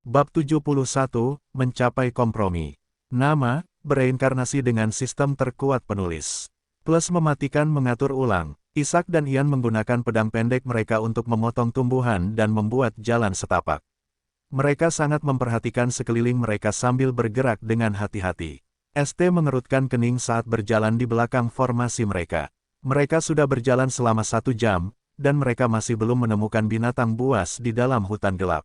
Bab 71, Mencapai Kompromi. Nama, bereinkarnasi dengan sistem terkuat penulis. Plus mematikan mengatur ulang. Ishak dan Ian menggunakan pedang pendek mereka untuk memotong tumbuhan dan membuat jalan setapak. Mereka sangat memperhatikan sekeliling mereka sambil bergerak dengan hati-hati. ST mengerutkan kening saat berjalan di belakang formasi mereka. Mereka sudah berjalan selama 1 jam, dan mereka masih belum menemukan binatang buas di dalam hutan gelap.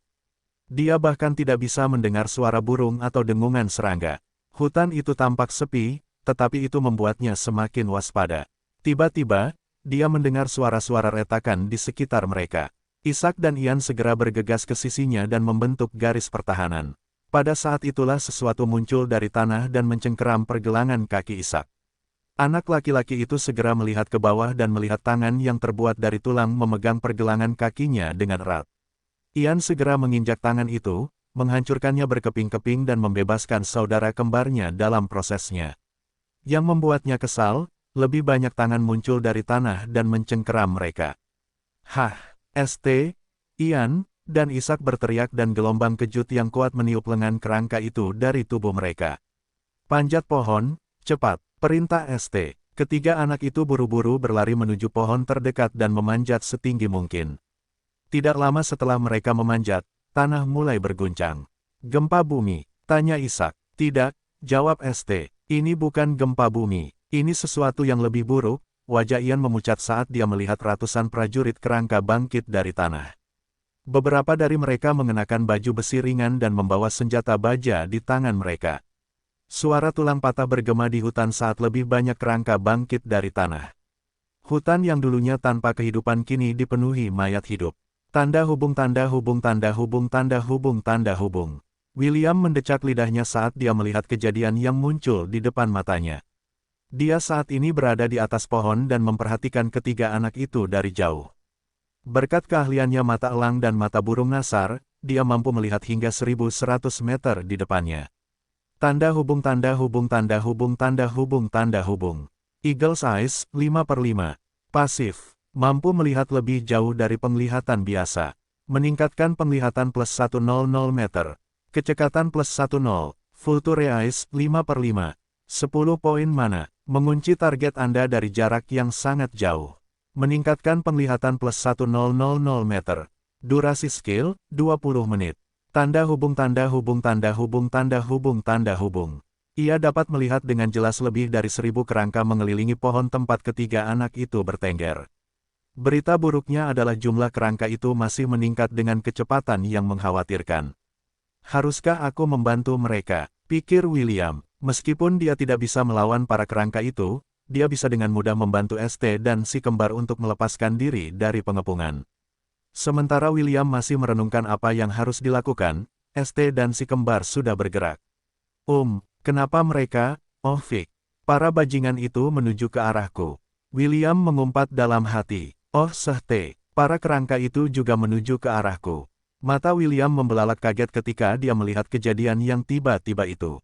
Dia bahkan tidak bisa mendengar suara burung atau dengungan serangga. Hutan itu tampak sepi, tetapi itu membuatnya semakin waspada. Tiba-tiba, dia mendengar suara-suara retakan di sekitar mereka. Ishak dan Ian segera bergegas ke sisinya dan membentuk garis pertahanan. Pada saat itulah sesuatu muncul dari tanah dan mencengkeram pergelangan kaki Ishak. Anak laki-laki itu segera melihat ke bawah dan melihat tangan yang terbuat dari tulang memegang pergelangan kakinya dengan erat. Ian segera menginjak tangan itu, menghancurkannya berkeping-keping dan membebaskan saudara kembarnya dalam prosesnya. Yang membuatnya kesal, lebih banyak tangan muncul dari tanah dan mencengkeram mereka. Hah, ST, Ian, dan Ishak berteriak dan gelombang kejut yang kuat meniup lengan kerangka itu dari tubuh mereka. Panjat pohon, cepat, perintah ST. Ketiga anak itu buru-buru berlari menuju pohon terdekat dan memanjat setinggi mungkin. Tidak lama setelah mereka memanjat, tanah mulai berguncang. Gempa bumi, tanya Ishak. Tidak, jawab ST. Ini bukan gempa bumi, ini sesuatu yang lebih buruk. Wajah Ian memucat saat dia melihat ratusan prajurit kerangka bangkit dari tanah. Beberapa dari mereka mengenakan baju besi ringan dan membawa senjata baja di tangan mereka. Suara tulang patah bergema di hutan saat lebih banyak kerangka bangkit dari tanah. Hutan yang dulunya tanpa kehidupan kini dipenuhi mayat hidup. Tanda hubung tanda hubung tanda hubung tanda hubung tanda hubung. William mendecak lidahnya saat dia melihat kejadian yang muncul di depan matanya. Dia saat ini berada di atas pohon dan memperhatikan ketiga anak itu dari jauh. Berkat keahliannya mata elang dan mata burung nasar, dia mampu melihat hingga 1100 meter di depannya. Tanda hubung tanda hubung tanda hubung tanda hubung tanda hubung. Eagle's Eyes, 5/5. Pasif. Mampu melihat lebih jauh dari penglihatan biasa. Meningkatkan penglihatan plus 100 meter. Kecepatan plus 10. Vulture Eyes, 5/5. 10 poin mana. Mengunci target Anda dari jarak yang sangat jauh. Meningkatkan penglihatan plus 100 meter. Durasi skill, 20 menit. Tanda hubung tanda hubung tanda hubung tanda hubung tanda hubung. Ia dapat melihat dengan jelas lebih dari 1000 kerangka mengelilingi pohon tempat ketiga anak itu bertengger. Berita buruknya adalah jumlah kerangka itu masih meningkat dengan kecepatan yang mengkhawatirkan. Haruskah aku membantu mereka? Pikir William. Meskipun dia tidak bisa melawan para kerangka itu, dia bisa dengan mudah membantu ST dan si kembar untuk melepaskan diri dari pengepungan. Sementara William masih merenungkan apa yang harus dilakukan, ST dan si kembar sudah bergerak. Kenapa mereka? Oh Vic. Para bajingan itu menuju ke arahku. William mengumpat dalam hati. Oh Sehte, para kerangka itu juga menuju ke arahku. Mata William membelalak kaget ketika dia melihat kejadian yang tiba-tiba itu.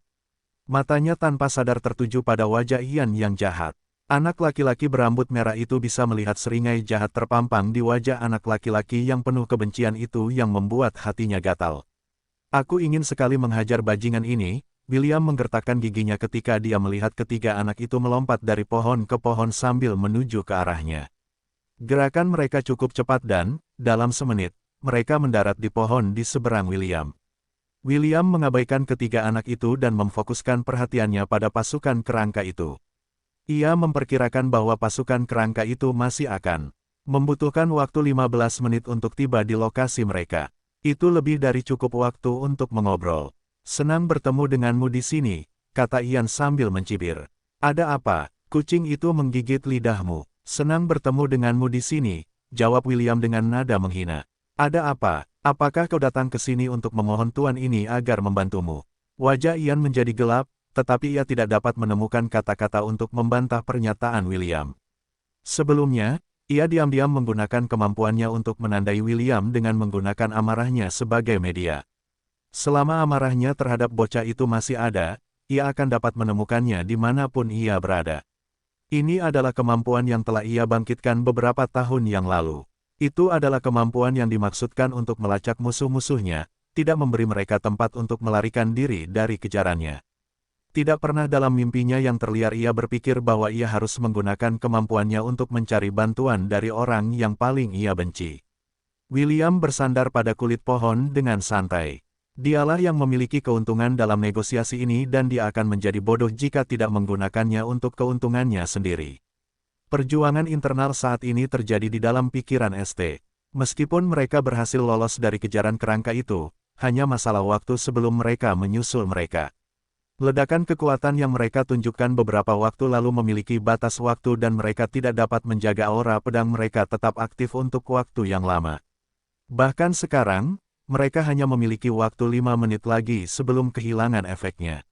Matanya tanpa sadar tertuju pada wajah Ian yang jahat. Anak laki-laki berambut merah itu bisa melihat seringai jahat terpampang di wajah anak laki-laki yang penuh kebencian itu yang membuat hatinya gatal. Aku ingin sekali menghajar bajingan ini. William menggertakkan giginya ketika dia melihat ketiga anak itu melompat dari pohon ke pohon sambil menuju ke arahnya. Gerakan mereka cukup cepat dan, dalam semenit, mereka mendarat di pohon di seberang William. William mengabaikan ketiga anak itu dan memfokuskan perhatiannya pada pasukan kerangka itu. Ia memperkirakan bahwa pasukan kerangka itu masih akan membutuhkan waktu 15 menit untuk tiba di lokasi mereka. Itu lebih dari cukup waktu untuk mengobrol. Senang bertemu denganmu di sini, kata Ian sambil mencibir. Ada apa? Kucing itu menggigit lidahmu. Senang bertemu denganmu di sini, jawab William dengan nada menghina. Ada apa? Apakah kau datang ke sini untuk memohon tuan ini agar membantumu? Wajah Ian menjadi gelap, tetapi ia tidak dapat menemukan kata-kata untuk membantah pernyataan William. Sebelumnya, ia diam-diam menggunakan kemampuannya untuk menandai William dengan menggunakan amarahnya sebagai media. Selama amarahnya terhadap bocah itu masih ada, ia akan dapat menemukannya dimanapun ia berada. Ini adalah kemampuan yang telah ia bangkitkan beberapa tahun yang lalu. Itu adalah kemampuan yang dimaksudkan untuk melacak musuh-musuhnya, tidak memberi mereka tempat untuk melarikan diri dari kejarannya. Tidak pernah dalam mimpinya yang terliar ia berpikir bahwa ia harus menggunakan kemampuannya untuk mencari bantuan dari orang yang paling ia benci. William bersandar pada kulit pohon dengan santai. Dialah yang memiliki keuntungan dalam negosiasi ini dan dia akan menjadi bodoh jika tidak menggunakannya untuk keuntungannya sendiri. Perjuangan internal saat ini terjadi di dalam pikiran ST. Meskipun mereka berhasil lolos dari kejaran kerangka itu, hanya masalah waktu sebelum mereka menyusul mereka. Ledakan kekuatan yang mereka tunjukkan beberapa waktu lalu memiliki batas waktu dan mereka tidak dapat menjaga aura pedang mereka tetap aktif untuk waktu yang lama. Bahkan sekarang, mereka hanya memiliki waktu 5 menit lagi sebelum kehilangan efeknya.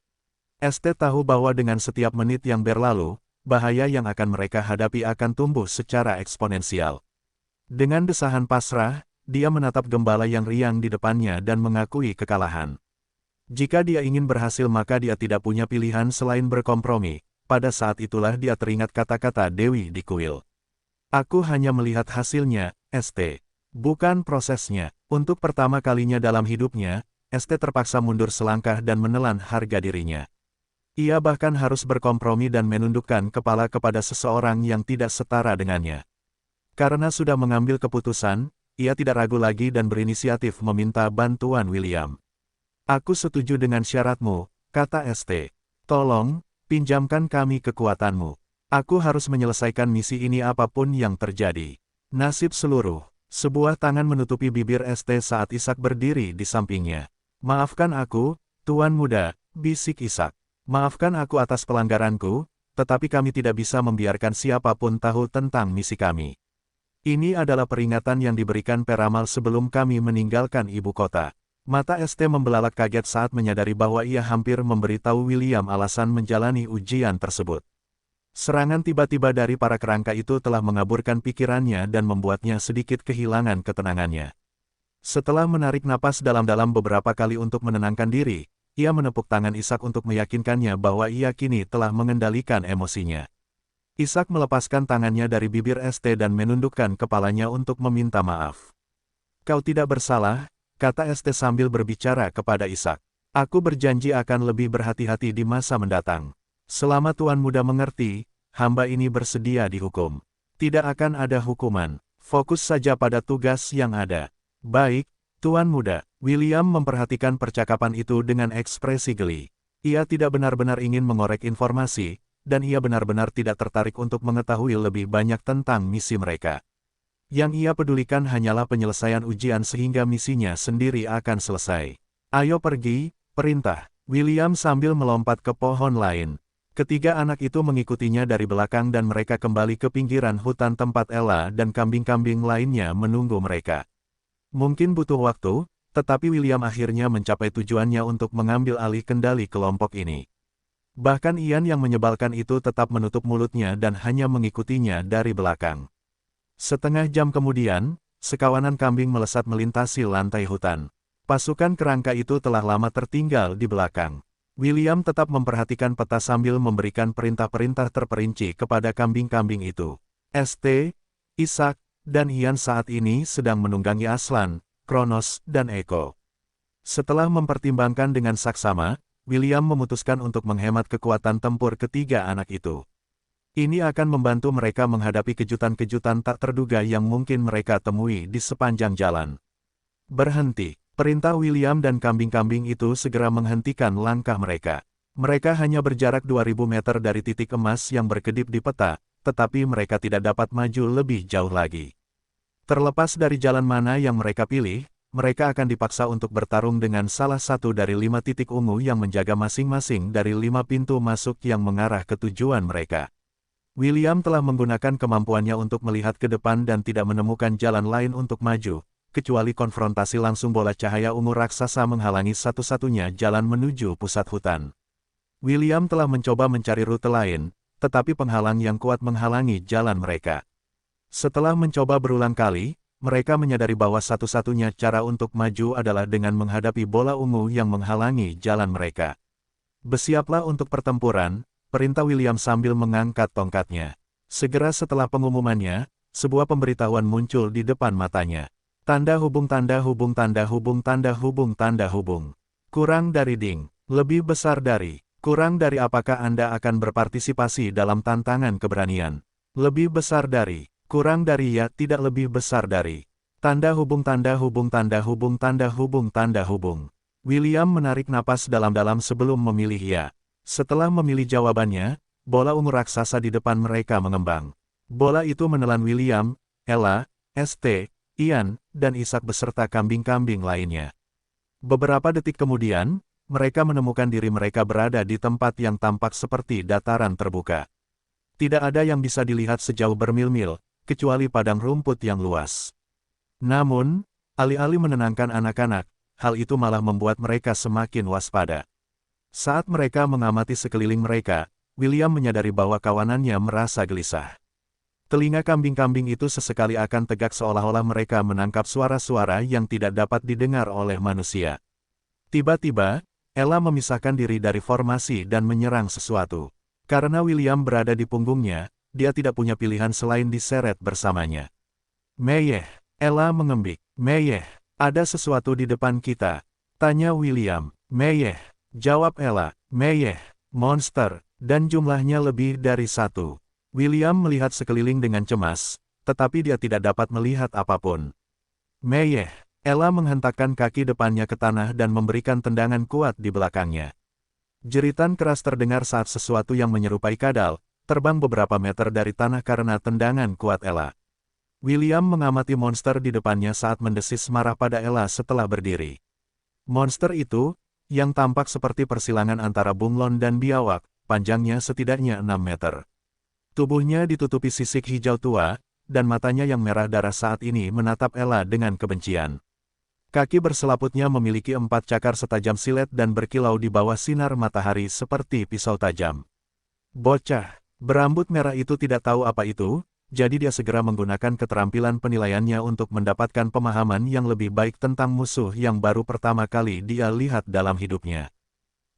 ST tahu bahwa dengan setiap menit yang berlalu, bahaya yang akan mereka hadapi akan tumbuh secara eksponensial. Dengan desahan pasrah, dia menatap gembala yang riang di depannya dan mengakui kekalahan. Jika dia ingin berhasil maka dia tidak punya pilihan selain berkompromi. Pada saat itulah dia teringat kata-kata Dewi di kuil. Aku hanya melihat hasilnya, ST. Bukan prosesnya. Untuk pertama kalinya dalam hidupnya, ST terpaksa mundur selangkah dan menelan harga dirinya. Ia bahkan harus berkompromi dan menundukkan kepala kepada seseorang yang tidak setara dengannya. Karena sudah mengambil keputusan, ia tidak ragu lagi dan berinisiatif meminta bantuan William. Aku setuju dengan syaratmu, kata ST. Tolong, pinjamkan kami kekuatanmu. Aku harus menyelesaikan misi ini apapun yang terjadi. Nasib seluruh. Sebuah tangan menutupi bibir ST saat Ishak berdiri di sampingnya. Maafkan aku, Tuan Muda, bisik Ishak. Maafkan aku atas pelanggaranku, tetapi kami tidak bisa membiarkan siapapun tahu tentang misi kami. Ini adalah peringatan yang diberikan Peramal sebelum kami meninggalkan ibu kota. Mata ST membelalak kaget saat menyadari bahwa ia hampir memberitahu William alasan menjalani ujian tersebut. Serangan tiba-tiba dari para kerangka itu telah mengaburkan pikirannya dan membuatnya sedikit kehilangan ketenangannya. Setelah menarik napas dalam-dalam beberapa kali untuk menenangkan diri, ia menepuk tangan Ishak untuk meyakinkannya bahwa ia kini telah mengendalikan emosinya. Ishak melepaskan tangannya dari bibir ST dan menundukkan kepalanya untuk meminta maaf. Kau tidak bersalah, kata ST sambil berbicara kepada Ishak. Aku berjanji akan lebih berhati-hati di masa mendatang. Selama Tuan Muda mengerti, hamba ini bersedia dihukum. Tidak akan ada hukuman. Fokus saja pada tugas yang ada. Baik, Tuan Muda. William memperhatikan percakapan itu dengan ekspresi geli. Ia tidak benar-benar ingin mengorek informasi, dan ia benar-benar tidak tertarik untuk mengetahui lebih banyak tentang misi mereka. Yang ia pedulikan hanyalah penyelesaian ujian sehingga misinya sendiri akan selesai. Ayo pergi, perintah. William sambil melompat ke pohon lain. Ketiga anak itu mengikutinya dari belakang dan mereka kembali ke pinggiran hutan tempat Ella dan kambing-kambing lainnya menunggu mereka. Mungkin butuh waktu, tetapi William akhirnya mencapai tujuannya untuk mengambil alih kendali kelompok ini. Bahkan Ian yang menyebalkan itu tetap menutup mulutnya dan hanya mengikutinya dari belakang. Setengah jam kemudian, sekawanan kambing melesat melintasi lantai hutan. Pasukan kerangka itu telah lama tertinggal di belakang. William tetap memperhatikan peta sambil memberikan perintah-perintah terperinci kepada kambing-kambing itu. ST, Ishak, dan Ian saat ini sedang menunggangi Aslan, Kronos, dan Eko. Setelah mempertimbangkan dengan saksama, William memutuskan untuk menghemat kekuatan tempur ketiga anak itu. Ini akan membantu mereka menghadapi kejutan-kejutan tak terduga yang mungkin mereka temui di sepanjang jalan. Berhenti. Perintah William dan kambing-kambing itu segera menghentikan langkah mereka. Mereka hanya berjarak 2000 meter dari titik emas yang berkedip di peta, tetapi mereka tidak dapat maju lebih jauh lagi. Terlepas dari jalan mana yang mereka pilih, mereka akan dipaksa untuk bertarung dengan salah satu dari 5 titik ungu yang menjaga masing-masing dari 5 pintu masuk yang mengarah ke tujuan mereka. William telah menggunakan kemampuannya untuk melihat ke depan dan tidak menemukan jalan lain untuk maju, kecuali konfrontasi langsung bola cahaya ungu raksasa menghalangi satu-satunya jalan menuju pusat hutan. William telah mencoba mencari rute lain, tetapi penghalang yang kuat menghalangi jalan mereka. Setelah mencoba berulang kali, mereka menyadari bahwa satu-satunya cara untuk maju adalah dengan menghadapi bola ungu yang menghalangi jalan mereka. Bersiaplah untuk pertempuran, perintah William sambil mengangkat tongkatnya. Segera setelah pengumumannya, sebuah pemberitahuan muncul di depan matanya. Tanda hubung tanda hubung tanda hubung tanda hubung tanda hubung. Kurang dari ding. Lebih besar dari. Kurang dari apakah Anda akan berpartisipasi dalam tantangan keberanian? Lebih besar dari. Kurang dari ya tidak lebih besar dari. Tanda hubung tanda hubung tanda hubung tanda hubung tanda hubung. William menarik napas dalam-dalam sebelum memilih ya. Setelah memilih jawabannya, bola ungu raksasa di depan mereka mengembang. Bola itu menelan William, Ella, St, Ian, dan Isaac beserta kambing-kambing lainnya. Beberapa detik kemudian, mereka menemukan diri mereka berada di tempat yang tampak seperti dataran terbuka. Tidak ada yang bisa dilihat sejauh bermil-mil, kecuali padang rumput yang luas. Namun, alih-alih menenangkan anak-anak, hal itu malah membuat mereka semakin waspada. Saat mereka mengamati sekeliling mereka, William menyadari bahwa kawanannya merasa gelisah. Telinga kambing-kambing itu sesekali akan tegak seolah-olah mereka menangkap suara-suara yang tidak dapat didengar oleh manusia. Tiba-tiba, Ella memisahkan diri dari formasi dan menyerang sesuatu. Karena William berada di punggungnya, dia tidak punya pilihan selain diseret bersamanya. Meyeh, Ella mengembik. Meyeh, ada sesuatu di depan kita. Tanya William. Meyeh, jawab Ella. Meyeh, monster, dan jumlahnya lebih dari satu. William melihat sekeliling dengan cemas, tetapi dia tidak dapat melihat apapun. Meyeh, Ella menghentakkan kaki depannya ke tanah dan memberikan tendangan kuat di belakangnya. Jeritan keras terdengar saat sesuatu yang menyerupai kadal, terbang beberapa meter dari tanah karena tendangan kuat Ella. William mengamati monster di depannya saat mendesis marah pada Ella setelah berdiri. Monster itu, yang tampak seperti persilangan antara bunglon dan biawak, panjangnya setidaknya 6 meter. Tubuhnya ditutupi sisik hijau tua, dan matanya yang merah darah saat ini menatap Ella dengan kebencian. Kaki berselaputnya memiliki 4 cakar setajam silet dan berkilau di bawah sinar matahari seperti pisau tajam. Bocah berambut merah itu tidak tahu apa itu, jadi dia segera menggunakan keterampilan penilaiannya untuk mendapatkan pemahaman yang lebih baik tentang musuh yang baru pertama kali dia lihat dalam hidupnya.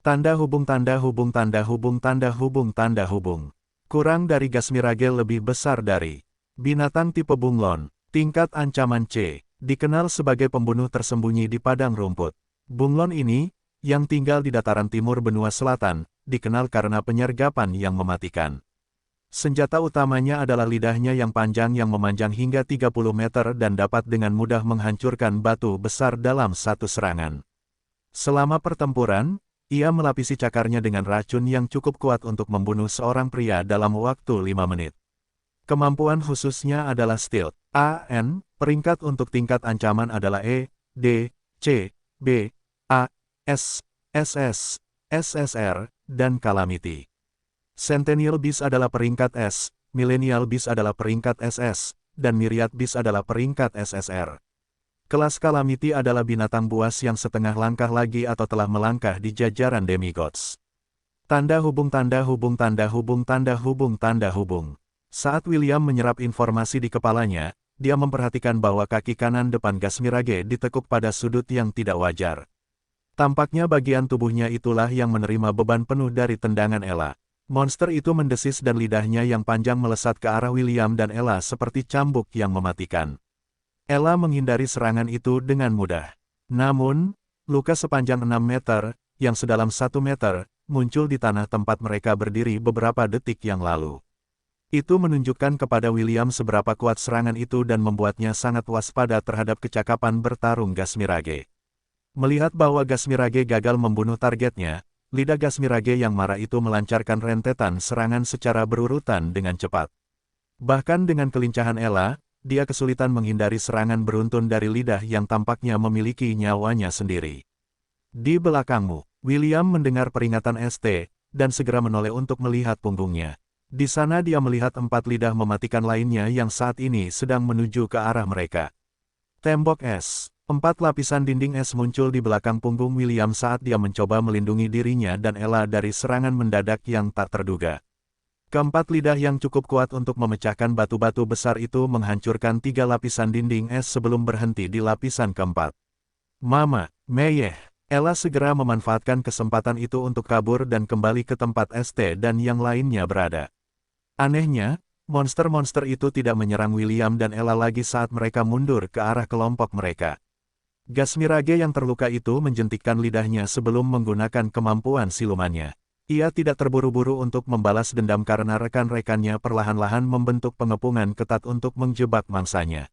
Tanda hubung tanda hubung tanda hubung tanda hubung tanda hubung. Kurang dari gas mirage lebih besar dari. Binatang tipe bunglon. Tingkat ancaman C. Dikenal sebagai pembunuh tersembunyi di padang rumput. Bunglon ini, yang tinggal di dataran timur benua selatan, dikenal karena penyergapan yang mematikan. Senjata utamanya adalah lidahnya yang panjang yang memanjang hingga 30 meter dan dapat dengan mudah menghancurkan batu besar dalam satu serangan. Selama pertempuran, ia melapisi cakarnya dengan racun yang cukup kuat untuk membunuh seorang pria dalam waktu 5 menit. Kemampuan khususnya adalah Stealth. AN, peringkat untuk tingkat ancaman adalah E, D, C, B, A, S, SS, SSR, dan Calamity. Centennial Beast adalah peringkat S, Millennial Beast adalah peringkat SS, dan Myriad Beast adalah peringkat SSR. Kelas Calamity adalah binatang buas yang setengah langkah lagi atau telah melangkah di jajaran demigods. Tanda hubung tanda hubung tanda hubung tanda hubung tanda hubung. Saat William menyerap informasi di kepalanya, dia memperhatikan bahwa kaki kanan depan gas mirage ditekuk pada sudut yang tidak wajar. Tampaknya bagian tubuhnya itulah yang menerima beban penuh dari tendangan Ella. Monster itu mendesis dan lidahnya yang panjang melesat ke arah William dan Ella seperti cambuk yang mematikan. Ella menghindari serangan itu dengan mudah. Namun, luka sepanjang 6 meter, yang sedalam 1 meter, muncul di tanah tempat mereka berdiri beberapa detik yang lalu. Itu menunjukkan kepada William seberapa kuat serangan itu dan membuatnya sangat waspada terhadap kecakapan bertarung gas mirage. Melihat bahwa gas mirage gagal membunuh targetnya, lidah gas mirage yang marah itu melancarkan rentetan serangan secara berurutan dengan cepat. Bahkan dengan kelincahan Ella, dia kesulitan menghindari serangan beruntun dari lidah yang tampaknya memiliki nyawanya sendiri. Di belakangmu, William mendengar peringatan ST, dan segera menoleh untuk melihat punggungnya. Di sana dia melihat 4 lidah mematikan lainnya yang saat ini sedang menuju ke arah mereka. Tembok es. 4 lapisan dinding es muncul di belakang punggung William saat dia mencoba melindungi dirinya dan Ella dari serangan mendadak yang tak terduga. Keempat lidah yang cukup kuat untuk memecahkan batu-batu besar itu menghancurkan 3 lapisan dinding es sebelum berhenti di lapisan keempat. Mama, Meyeh. Ella segera memanfaatkan kesempatan itu untuk kabur dan kembali ke tempat ST dan yang lainnya berada. Anehnya, Monster-monster itu tidak menyerang William dan Ella lagi saat mereka mundur ke arah kelompok mereka. Gas Mirage yang terluka itu menjentikkan lidahnya sebelum menggunakan kemampuan silumannya. Ia tidak terburu-buru untuk membalas dendam karena rekan-rekannya perlahan-lahan membentuk pengepungan ketat untuk menjebak mangsanya.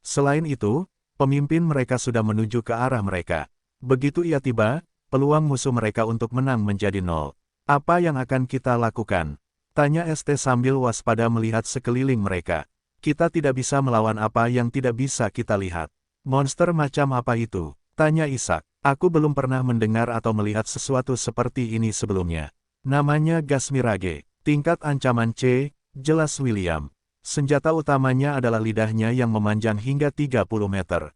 Selain itu, pemimpin mereka sudah menuju ke arah mereka. Begitu ia tiba, peluang musuh mereka untuk menang menjadi nol. Apa yang akan kita lakukan? Tanya ST sambil waspada melihat sekeliling mereka. Kita tidak bisa melawan apa yang tidak bisa kita lihat. Monster macam apa itu? Tanya Ishak. Aku belum pernah mendengar atau melihat sesuatu seperti ini sebelumnya. Namanya Gas Mirage. Tingkat ancaman C, jelas William. Senjata utamanya adalah lidahnya yang memanjang hingga 30 meter.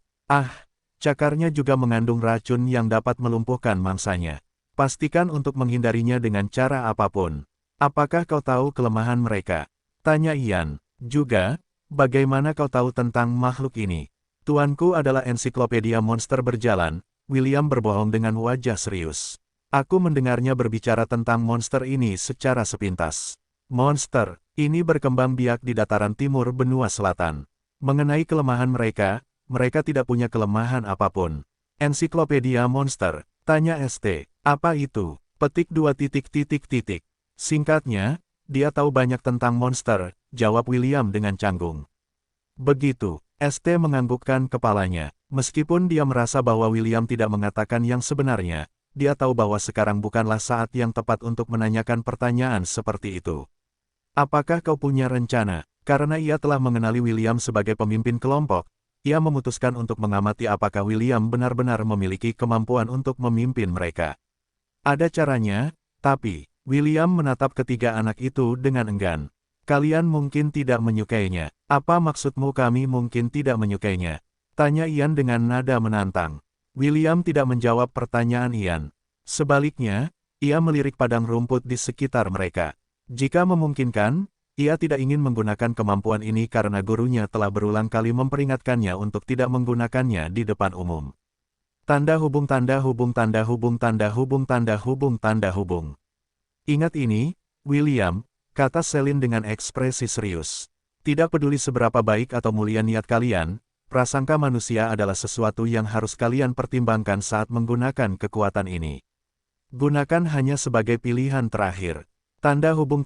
Cakarnya juga mengandung racun yang dapat melumpuhkan mangsanya. Pastikan untuk menghindarinya dengan cara apapun. Apakah kau tahu kelemahan mereka? Tanya Ian. Juga, bagaimana kau tahu tentang makhluk ini? Tuanku adalah ensiklopedia monster berjalan. William berbohong dengan wajah serius. Aku mendengarnya berbicara tentang monster ini secara sepintas. Monster ini berkembang biak di dataran timur benua selatan. Mengenai kelemahan mereka, mereka tidak punya kelemahan apapun. Ensiklopedia monster, tanya ST. Apa itu? Petik 2 titik. Singkatnya, dia tahu banyak tentang monster, jawab William dengan canggung. Begitu. ST menganggukkan kepalanya. Meskipun dia merasa bahwa William tidak mengatakan yang sebenarnya, dia tahu bahwa sekarang bukanlah saat yang tepat untuk menanyakan pertanyaan seperti itu. Apakah kau punya rencana? Karena ia telah mengenali William sebagai pemimpin kelompok, ia memutuskan untuk mengamati apakah William benar-benar memiliki kemampuan untuk memimpin mereka. Ada caranya, tapi William menatap ketiga anak itu dengan enggan. Kalian mungkin tidak menyukainya. Apa maksudmu kami mungkin tidak menyukainya? Tanya Ian dengan nada menantang. William tidak menjawab pertanyaan Ian. Sebaliknya, ia melirik padang rumput di sekitar mereka. Jika memungkinkan, ia tidak ingin menggunakan kemampuan ini karena gurunya telah berulang kali memperingatkannya untuk tidak menggunakannya di depan umum. Tanda hubung. Ingat ini, William, kata Celine dengan ekspresi serius. Tidak peduli seberapa baik atau mulia niat kalian, prasangka manusia adalah sesuatu yang harus kalian pertimbangkan saat menggunakan kekuatan ini. Gunakan hanya sebagai pilihan terakhir. Tanda hubung.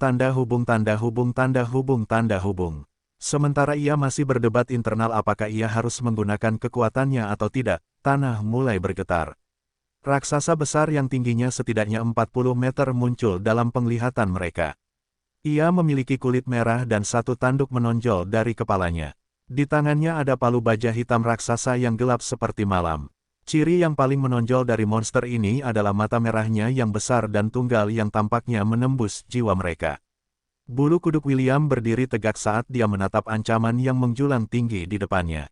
Sementara ia masih berdebat internal apakah ia harus menggunakan kekuatannya atau tidak, tanah mulai bergetar. Raksasa besar yang tingginya setidaknya 40 meter muncul dalam penglihatan mereka. Ia memiliki kulit merah dan satu tanduk menonjol dari kepalanya. Di tangannya ada palu baja hitam raksasa yang gelap seperti malam. Ciri yang paling menonjol dari monster ini adalah mata merahnya yang besar dan tunggal yang tampaknya menembus jiwa mereka. Bulu kuduk William berdiri tegak saat dia menatap ancaman yang menjulang tinggi di depannya.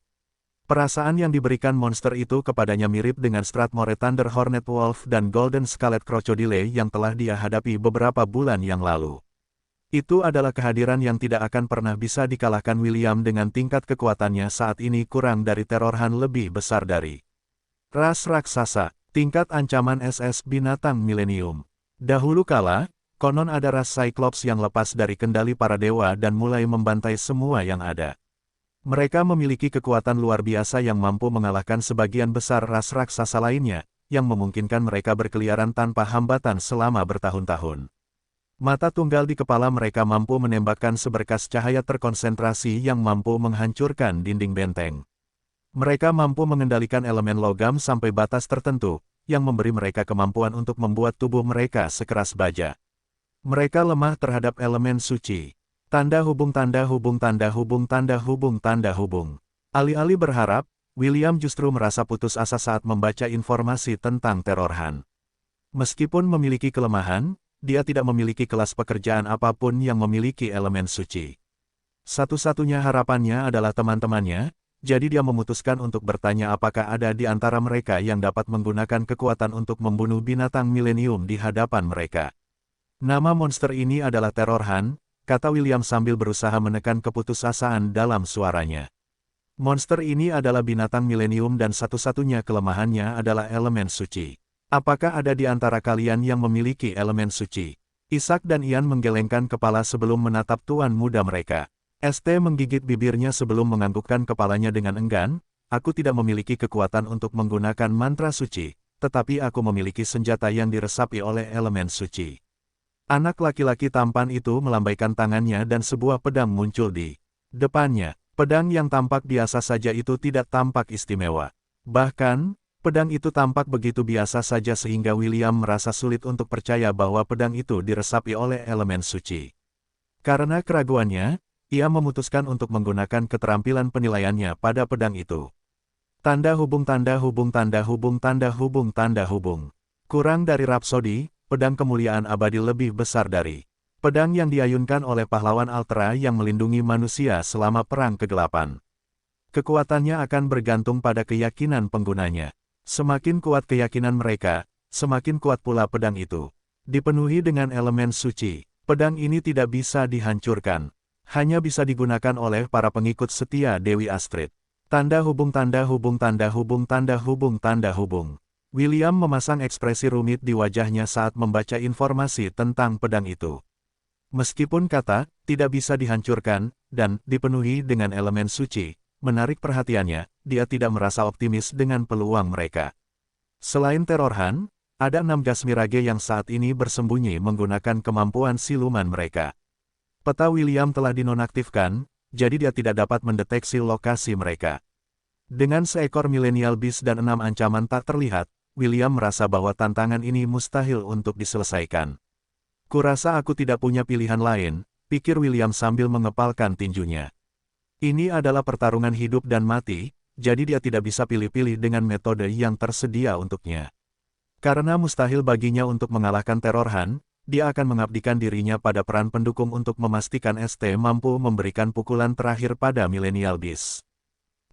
Perasaan yang diberikan monster itu kepadanya mirip dengan Strathmore Thunder Hornet Wolf dan Golden Scarlet Crocodile yang telah dia hadapi beberapa bulan yang lalu. Itu adalah kehadiran yang tidak akan pernah bisa dikalahkan William dengan tingkat kekuatannya saat ini kurang dari terorhan lebih besar dari ras raksasa, tingkat ancaman SS binatang milenium. Dahulu kala, konon ada ras Cyclops yang lepas dari kendali para dewa dan mulai membantai semua yang ada. Mereka memiliki kekuatan luar biasa yang mampu mengalahkan sebagian besar ras raksasa lainnya, yang memungkinkan mereka berkeliaran tanpa hambatan selama bertahun-tahun. Mata tunggal di kepala mereka mampu menembakkan seberkas cahaya terkonsentrasi yang mampu menghancurkan dinding benteng. Mereka mampu mengendalikan elemen logam sampai batas tertentu, yang memberi mereka kemampuan untuk membuat tubuh mereka sekeras baja. Mereka lemah terhadap elemen suci. Tanda hubung. Alih-alih berharap, William justru merasa putus asa saat membaca informasi tentang terorhan. Meskipun memiliki kelemahan, dia tidak memiliki kelas pekerjaan apapun yang memiliki elemen suci. Satu-satunya harapannya adalah teman-temannya, jadi dia memutuskan untuk bertanya apakah ada di antara mereka yang dapat menggunakan kekuatan untuk membunuh binatang milenium di hadapan mereka. Nama monster ini adalah Terorhan, kata William sambil berusaha menekan keputusasaan dalam suaranya. Monster ini adalah binatang milenium dan satu-satunya kelemahannya adalah elemen suci. Apakah ada di antara kalian yang memiliki elemen suci? Ishak dan Ian menggelengkan kepala sebelum menatap tuan muda mereka. ST menggigit bibirnya sebelum menganggukkan kepalanya dengan enggan. Aku tidak memiliki kekuatan untuk menggunakan mantra suci, tetapi aku memiliki senjata yang diresapi oleh elemen suci. Anak laki-laki tampan itu melambaikan tangannya dan sebuah pedang muncul di depannya. Pedang yang tampak biasa saja itu tidak tampak istimewa. Bahkan, pedang itu tampak begitu biasa saja sehingga William merasa sulit untuk percaya bahwa pedang itu diresapi oleh elemen suci. Karena keraguannya, ia memutuskan untuk menggunakan keterampilan penilaiannya pada pedang itu. Tanda hubung tanda hubung tanda hubung tanda hubung tanda hubung. Kurang dari rapsodi, pedang kemuliaan abadi lebih besar dari pedang yang diayunkan oleh pahlawan Altera yang melindungi manusia selama perang kegelapan. Kekuatannya akan bergantung pada keyakinan penggunanya. Semakin kuat keyakinan mereka, semakin kuat pula pedang itu. Dipenuhi dengan elemen suci, pedang ini tidak bisa dihancurkan. Hanya bisa digunakan oleh para pengikut setia Dewi Astrid. Tanda hubung tanda hubung tanda hubung tanda hubung tanda hubung. William memasang ekspresi rumit di wajahnya saat membaca informasi tentang pedang itu. Meskipun kata, tidak bisa dihancurkan, dan dipenuhi dengan elemen suci, menarik perhatiannya, dia tidak merasa optimis dengan peluang mereka. Selain Terorhan, ada 6 Gasmirage yang saat ini bersembunyi menggunakan kemampuan siluman mereka. Peta William telah dinonaktifkan, jadi dia tidak dapat mendeteksi lokasi mereka. Dengan seekor Millennial Beast dan 6 ancaman tak terlihat, William merasa bahwa tantangan ini mustahil untuk diselesaikan. Kurasa aku tidak punya pilihan lain, pikir William sambil mengepalkan tinjunya. Ini adalah pertarungan hidup dan mati, jadi dia tidak bisa pilih-pilih dengan metode yang tersedia untuknya. Karena mustahil baginya untuk mengalahkan Terorhan, dia akan mengabdikan dirinya pada peran pendukung untuk memastikan ST mampu memberikan pukulan terakhir pada Millennial Beast.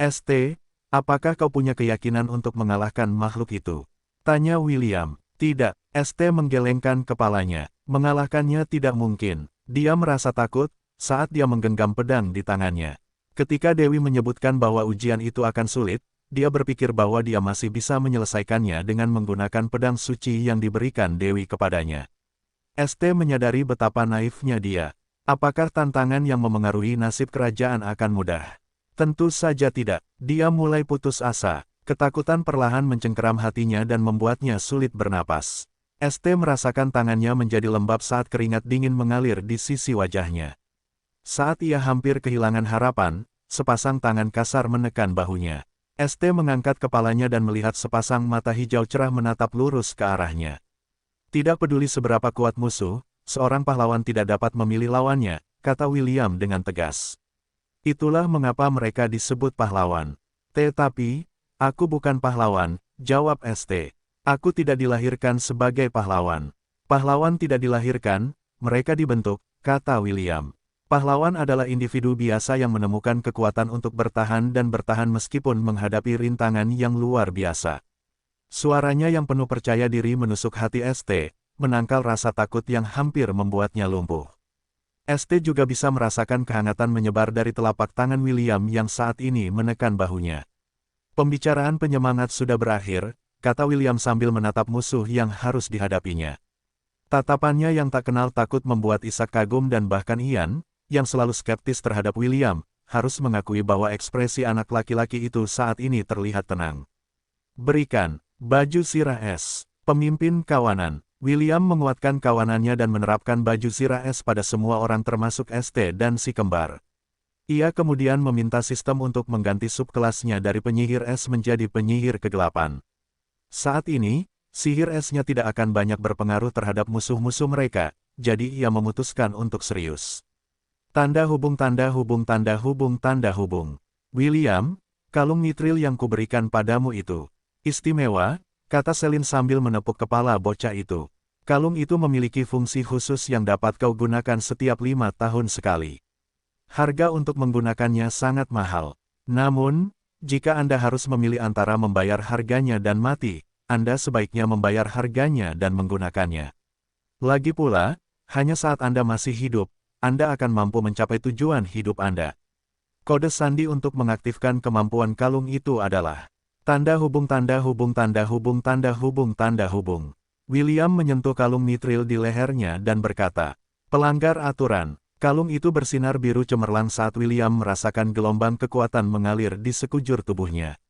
ST, apakah kau punya keyakinan untuk mengalahkan makhluk itu? Tanya William. Tidak, ST menggelengkan kepalanya. Mengalahkannya tidak mungkin. Dia merasa takut saat dia menggenggam pedang di tangannya. Ketika Dewi menyebutkan bahwa ujian itu akan sulit, dia berpikir bahwa dia masih bisa menyelesaikannya dengan menggunakan pedang suci yang diberikan Dewi kepadanya. ST menyadari betapa naifnya dia. Apakah tantangan yang memengaruhi nasib kerajaan akan mudah? Tentu saja tidak. Dia mulai putus asa. Ketakutan perlahan mencengkeram hatinya dan membuatnya sulit bernapas. ST merasakan tangannya menjadi lembab saat keringat dingin mengalir di sisi wajahnya. Saat ia hampir kehilangan harapan, sepasang tangan kasar menekan bahunya. ST mengangkat kepalanya dan melihat sepasang mata hijau cerah menatap lurus ke arahnya. Tidak peduli seberapa kuat musuh, seorang pahlawan tidak dapat memilih lawannya, kata William dengan tegas. Itulah mengapa mereka disebut pahlawan. Tetapi, aku bukan pahlawan, jawab ST. Aku tidak dilahirkan sebagai pahlawan. Pahlawan tidak dilahirkan, mereka dibentuk, kata William. Pahlawan adalah individu biasa yang menemukan kekuatan untuk bertahan dan bertahan meskipun menghadapi rintangan yang luar biasa. Suaranya yang penuh percaya diri menusuk hati ST, menangkal rasa takut yang hampir membuatnya lumpuh. ST juga bisa merasakan kehangatan menyebar dari telapak tangan William yang saat ini menekan bahunya. Pembicaraan penyemangat sudah berakhir, kata William sambil menatap musuh yang harus dihadapinya. Tatapannya yang tak kenal takut membuat Ishak kagum dan bahkan Ian, yang selalu skeptis terhadap William, harus mengakui bahwa ekspresi anak laki-laki itu saat ini terlihat tenang. Berikan. Baju sirah es. Pemimpin kawanan. William menguatkan kawanannya dan menerapkan baju sirah es pada semua orang termasuk ST dan si kembar. Ia kemudian meminta sistem untuk mengganti subkelasnya dari penyihir es menjadi penyihir kegelapan. Saat ini, sihir esnya tidak akan banyak berpengaruh terhadap musuh-musuh mereka, jadi ia memutuskan untuk serius. Tanda hubung tanda hubung tanda hubung tanda hubung. William, kalung nitril yang kuberikan padamu itu istimewa, kata Selin sambil menepuk kepala bocah itu. Kalung itu memiliki fungsi khusus yang dapat kau gunakan setiap 5 tahun sekali. Harga untuk menggunakannya sangat mahal. Namun, jika Anda harus memilih antara membayar harganya dan mati, Anda sebaiknya membayar harganya dan menggunakannya. Lagi pula, hanya saat Anda masih hidup, Anda akan mampu mencapai tujuan hidup Anda. Kode sandi untuk mengaktifkan kemampuan kalung itu adalah tanda hubung tanda hubung tanda hubung tanda hubung tanda hubung. William menyentuh kalung nitril di lehernya dan berkata, "Pelanggar aturan." Kalung itu bersinar biru cemerlang saat William merasakan gelombang kekuatan mengalir di sekujur tubuhnya.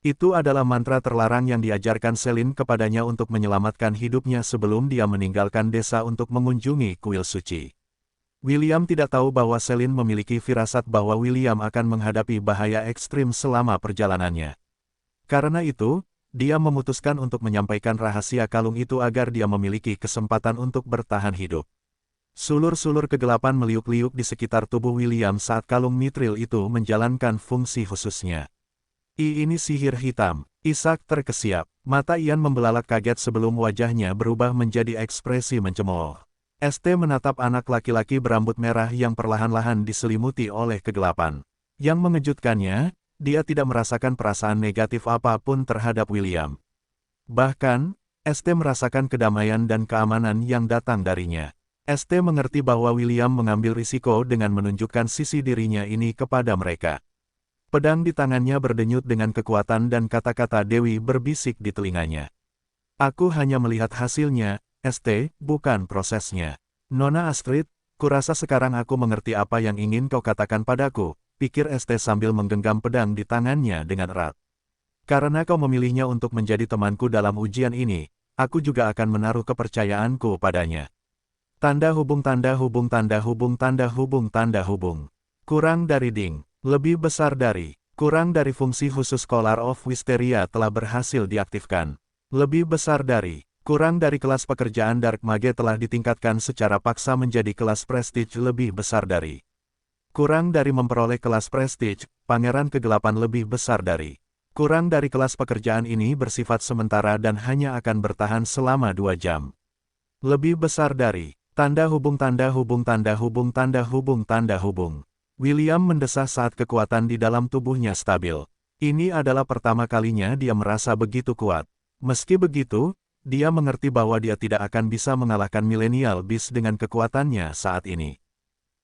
Itu adalah mantra terlarang yang diajarkan Selin kepadanya untuk menyelamatkan hidupnya sebelum dia meninggalkan desa untuk mengunjungi kuil suci. William tidak tahu bahwa Selin memiliki firasat bahwa William akan menghadapi bahaya ekstrim selama perjalanannya. Karena itu, dia memutuskan untuk menyampaikan rahasia kalung itu agar dia memiliki kesempatan untuk bertahan hidup. Sulur-sulur kegelapan meliuk-liuk di sekitar tubuh William saat kalung nitril itu menjalankan fungsi khususnya. Ini sihir hitam. Ishak terkesiap. Mata Ian membelalak kaget sebelum wajahnya berubah menjadi ekspresi mencemooh. ST menatap anak laki-laki berambut merah yang perlahan-lahan diselimuti oleh kegelapan. Yang mengejutkannya, dia tidak merasakan perasaan negatif apapun terhadap William. Bahkan, ST merasakan kedamaian dan keamanan yang datang darinya. ST mengerti bahwa William mengambil risiko dengan menunjukkan sisi dirinya ini kepada mereka. Pedang di tangannya berdenyut dengan kekuatan dan kata-kata Dewi berbisik di telinganya. "Aku hanya melihat hasilnya, ST, bukan prosesnya. Nona Astrid, kurasa sekarang aku mengerti apa yang ingin kau katakan padaku," pikir ST sambil menggenggam pedang di tangannya dengan erat. "Karena kau memilihnya untuk menjadi temanku dalam ujian ini, aku juga akan menaruh kepercayaanku padanya." Tanda hubung tanda hubung tanda hubung tanda hubung tanda hubung. Kurang dari ding. Lebih besar dari. Kurang dari fungsi khusus Scholar of Wisteria telah berhasil diaktifkan. Lebih besar dari. Kurang dari kelas pekerjaan Dark Mage telah ditingkatkan secara paksa menjadi kelas prestige lebih besar dari. Kurang dari memperoleh kelas prestige, Pangeran Kegelapan lebih besar dari. Kurang dari kelas pekerjaan ini bersifat sementara dan hanya akan bertahan selama 2 jam. Lebih besar dari. Tanda hubung tanda hubung tanda hubung tanda hubung tanda hubung. William mendesah saat kekuatan di dalam tubuhnya stabil. Ini adalah pertama kalinya dia merasa begitu kuat. Meski begitu, dia mengerti bahwa dia tidak akan bisa mengalahkan Millennial Beast dengan kekuatannya saat ini.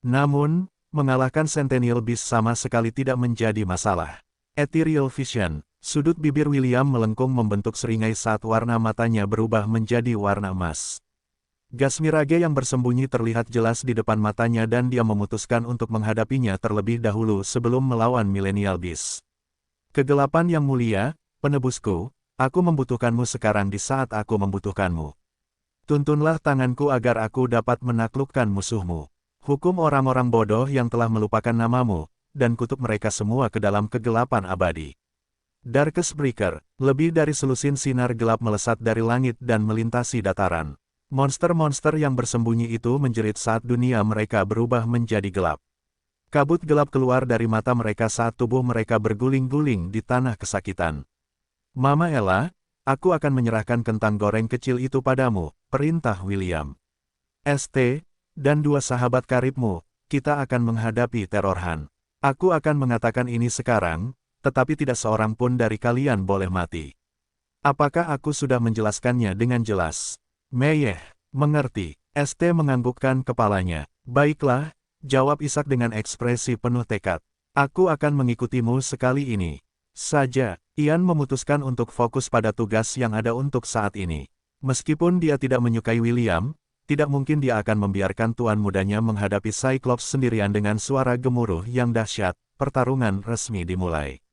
Namun, mengalahkan Centennial Beast sama sekali tidak menjadi masalah. Ethereal Vision. Sudut bibir William melengkung membentuk seringai saat warna matanya berubah menjadi warna emas. Gas mirage yang bersembunyi terlihat jelas di depan matanya dan dia memutuskan untuk menghadapinya terlebih dahulu sebelum melawan Millennial Beast. "Kegelapan yang mulia, penebusku, aku membutuhkanmu sekarang di saat aku membutuhkanmu. Tuntunlah tanganku agar aku dapat menaklukkan musuhmu. Hukum orang-orang bodoh yang telah melupakan namamu, dan kutuk mereka semua ke dalam kegelapan abadi." Darkest Breaker, lebih dari selusin sinar gelap melesat dari langit dan melintasi dataran. Monster-monster yang bersembunyi itu menjerit saat dunia mereka berubah menjadi gelap. Kabut gelap keluar dari mata mereka saat tubuh mereka berguling-guling di tanah kesakitan. "Mama Ella, aku akan menyerahkan kentang goreng kecil itu padamu," perintah William. "ST, dan 2 sahabat karibmu, kita akan menghadapi teror Han. Aku akan mengatakan ini sekarang, tetapi tidak seorang pun dari kalian boleh mati. Apakah aku sudah menjelaskannya dengan jelas?" "Meyeh, mengerti." ST menganggukkan kepalanya. "Baiklah," jawab Ishak dengan ekspresi penuh tekad. "Aku akan mengikutimu sekali ini saja." Ian memutuskan untuk fokus pada tugas yang ada untuk saat ini. Meskipun dia tidak menyukai William, tidak mungkin dia akan membiarkan tuan mudanya menghadapi Cyclops sendirian dengan suara gemuruh yang dahsyat. Pertarungan resmi dimulai.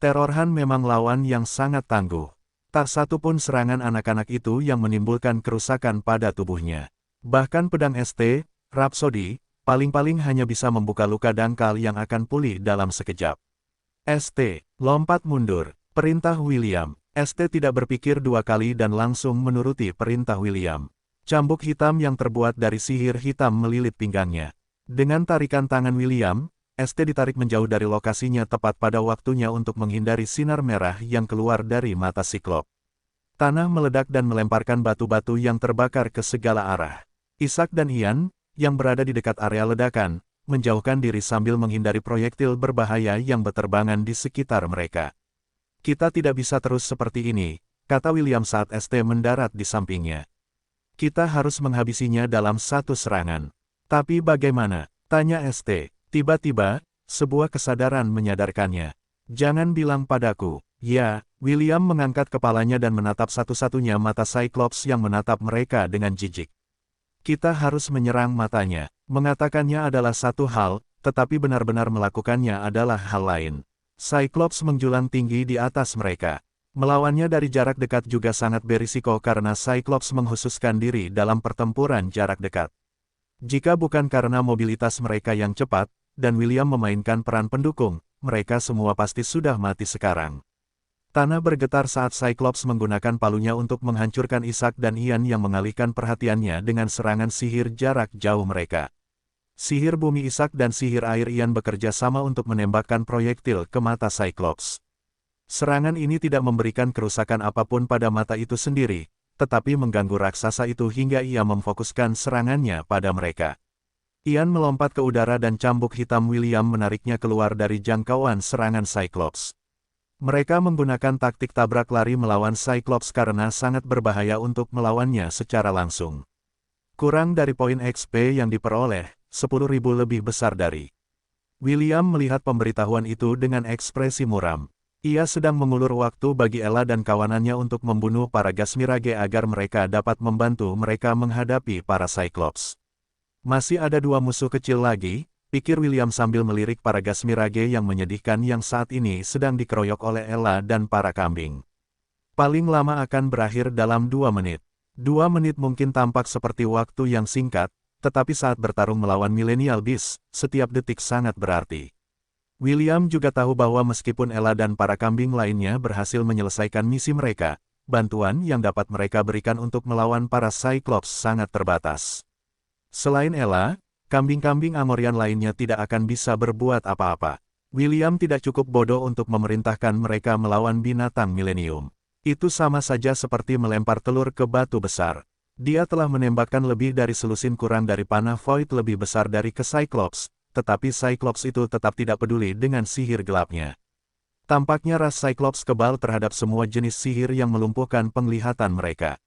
Teror Han memang lawan yang sangat tangguh. Tak satu pun serangan anak-anak itu yang menimbulkan kerusakan pada tubuhnya. Bahkan pedang ST, Rhapsody, paling-paling hanya bisa membuka luka dangkal yang akan pulih dalam sekejap. "ST, lompat mundur," perintah William. ST tidak berpikir 2 kali dan langsung menuruti perintah William. Cambuk hitam yang terbuat dari sihir hitam melilit pinggangnya. Dengan tarikan tangan William, ST ditarik menjauh dari lokasinya tepat pada waktunya untuk menghindari sinar merah yang keluar dari mata Siklop. Tanah meledak dan melemparkan batu-batu yang terbakar ke segala arah. Ishak dan Ian, yang berada di dekat area ledakan, menjauhkan diri sambil menghindari proyektil berbahaya yang berterbangan di sekitar mereka. "Kita tidak bisa terus seperti ini," kata William saat ST mendarat di sampingnya. "Kita harus menghabisinya dalam 1 serangan." "Tapi bagaimana?" tanya ST. Tiba-tiba, sebuah kesadaran menyadarkannya. "Jangan bilang padaku," Ya, William mengangkat kepalanya dan menatap satu-satunya mata Cyclops yang menatap mereka dengan jijik. Kita harus menyerang matanya. Mengatakannya adalah satu hal, tetapi benar-benar melakukannya adalah hal lain. Cyclops menjulang tinggi di atas mereka. Melawannya dari jarak dekat juga sangat berisiko karena Cyclops menghususkan diri dalam pertempuran jarak dekat. Jika bukan karena mobilitas mereka yang cepat, dan William memainkan peran pendukung, mereka semua pasti sudah mati sekarang. Tanah bergetar saat Cyclops menggunakan palunya untuk menghancurkan Isaac dan Ian yang mengalihkan perhatiannya dengan serangan sihir jarak jauh mereka. Sihir bumi Isaac dan sihir air Ian bekerja sama untuk menembakkan proyektil ke mata Cyclops. Serangan ini tidak memberikan kerusakan apapun pada mata itu sendiri, tetapi mengganggu raksasa itu hingga ia memfokuskan serangannya pada mereka. Ian melompat ke udara dan cambuk hitam William menariknya keluar dari jangkauan serangan Cyclops. Mereka menggunakan taktik tabrak lari melawan Cyclops karena sangat berbahaya untuk melawannya secara langsung. Kurang dari poin XP yang diperoleh, 10.000 lebih besar dari. William melihat pemberitahuan itu dengan ekspresi muram. Ia sedang mengulur waktu bagi Ella dan kawanannya untuk membunuh para Gasmirage agar mereka dapat membantu mereka menghadapi para Cyclops. Masih ada dua musuh kecil lagi, pikir William sambil melirik para Gasmirage yang menyedihkan yang saat ini sedang dikeroyok oleh Ella dan para kambing. Paling lama akan berakhir dalam 2 menit. 2 menit mungkin tampak seperti waktu yang singkat, tetapi saat bertarung melawan Millennial Beast, setiap detik sangat berarti. William juga tahu bahwa meskipun Ella dan para kambing lainnya berhasil menyelesaikan misi mereka, bantuan yang dapat mereka berikan untuk melawan para Cyclops sangat terbatas. Selain Ella, kambing-kambing Amorian lainnya tidak akan bisa berbuat apa-apa. William tidak cukup bodoh untuk memerintahkan mereka melawan binatang milenium. Itu sama saja seperti melempar telur ke batu besar. Dia telah menembakkan lebih dari selusin kurang dari panah Void lebih besar dari ke Cyclops, tetapi Cyclops itu tetap tidak peduli dengan sihir gelapnya. Tampaknya ras Cyclops kebal terhadap semua jenis sihir yang melumpuhkan penglihatan mereka.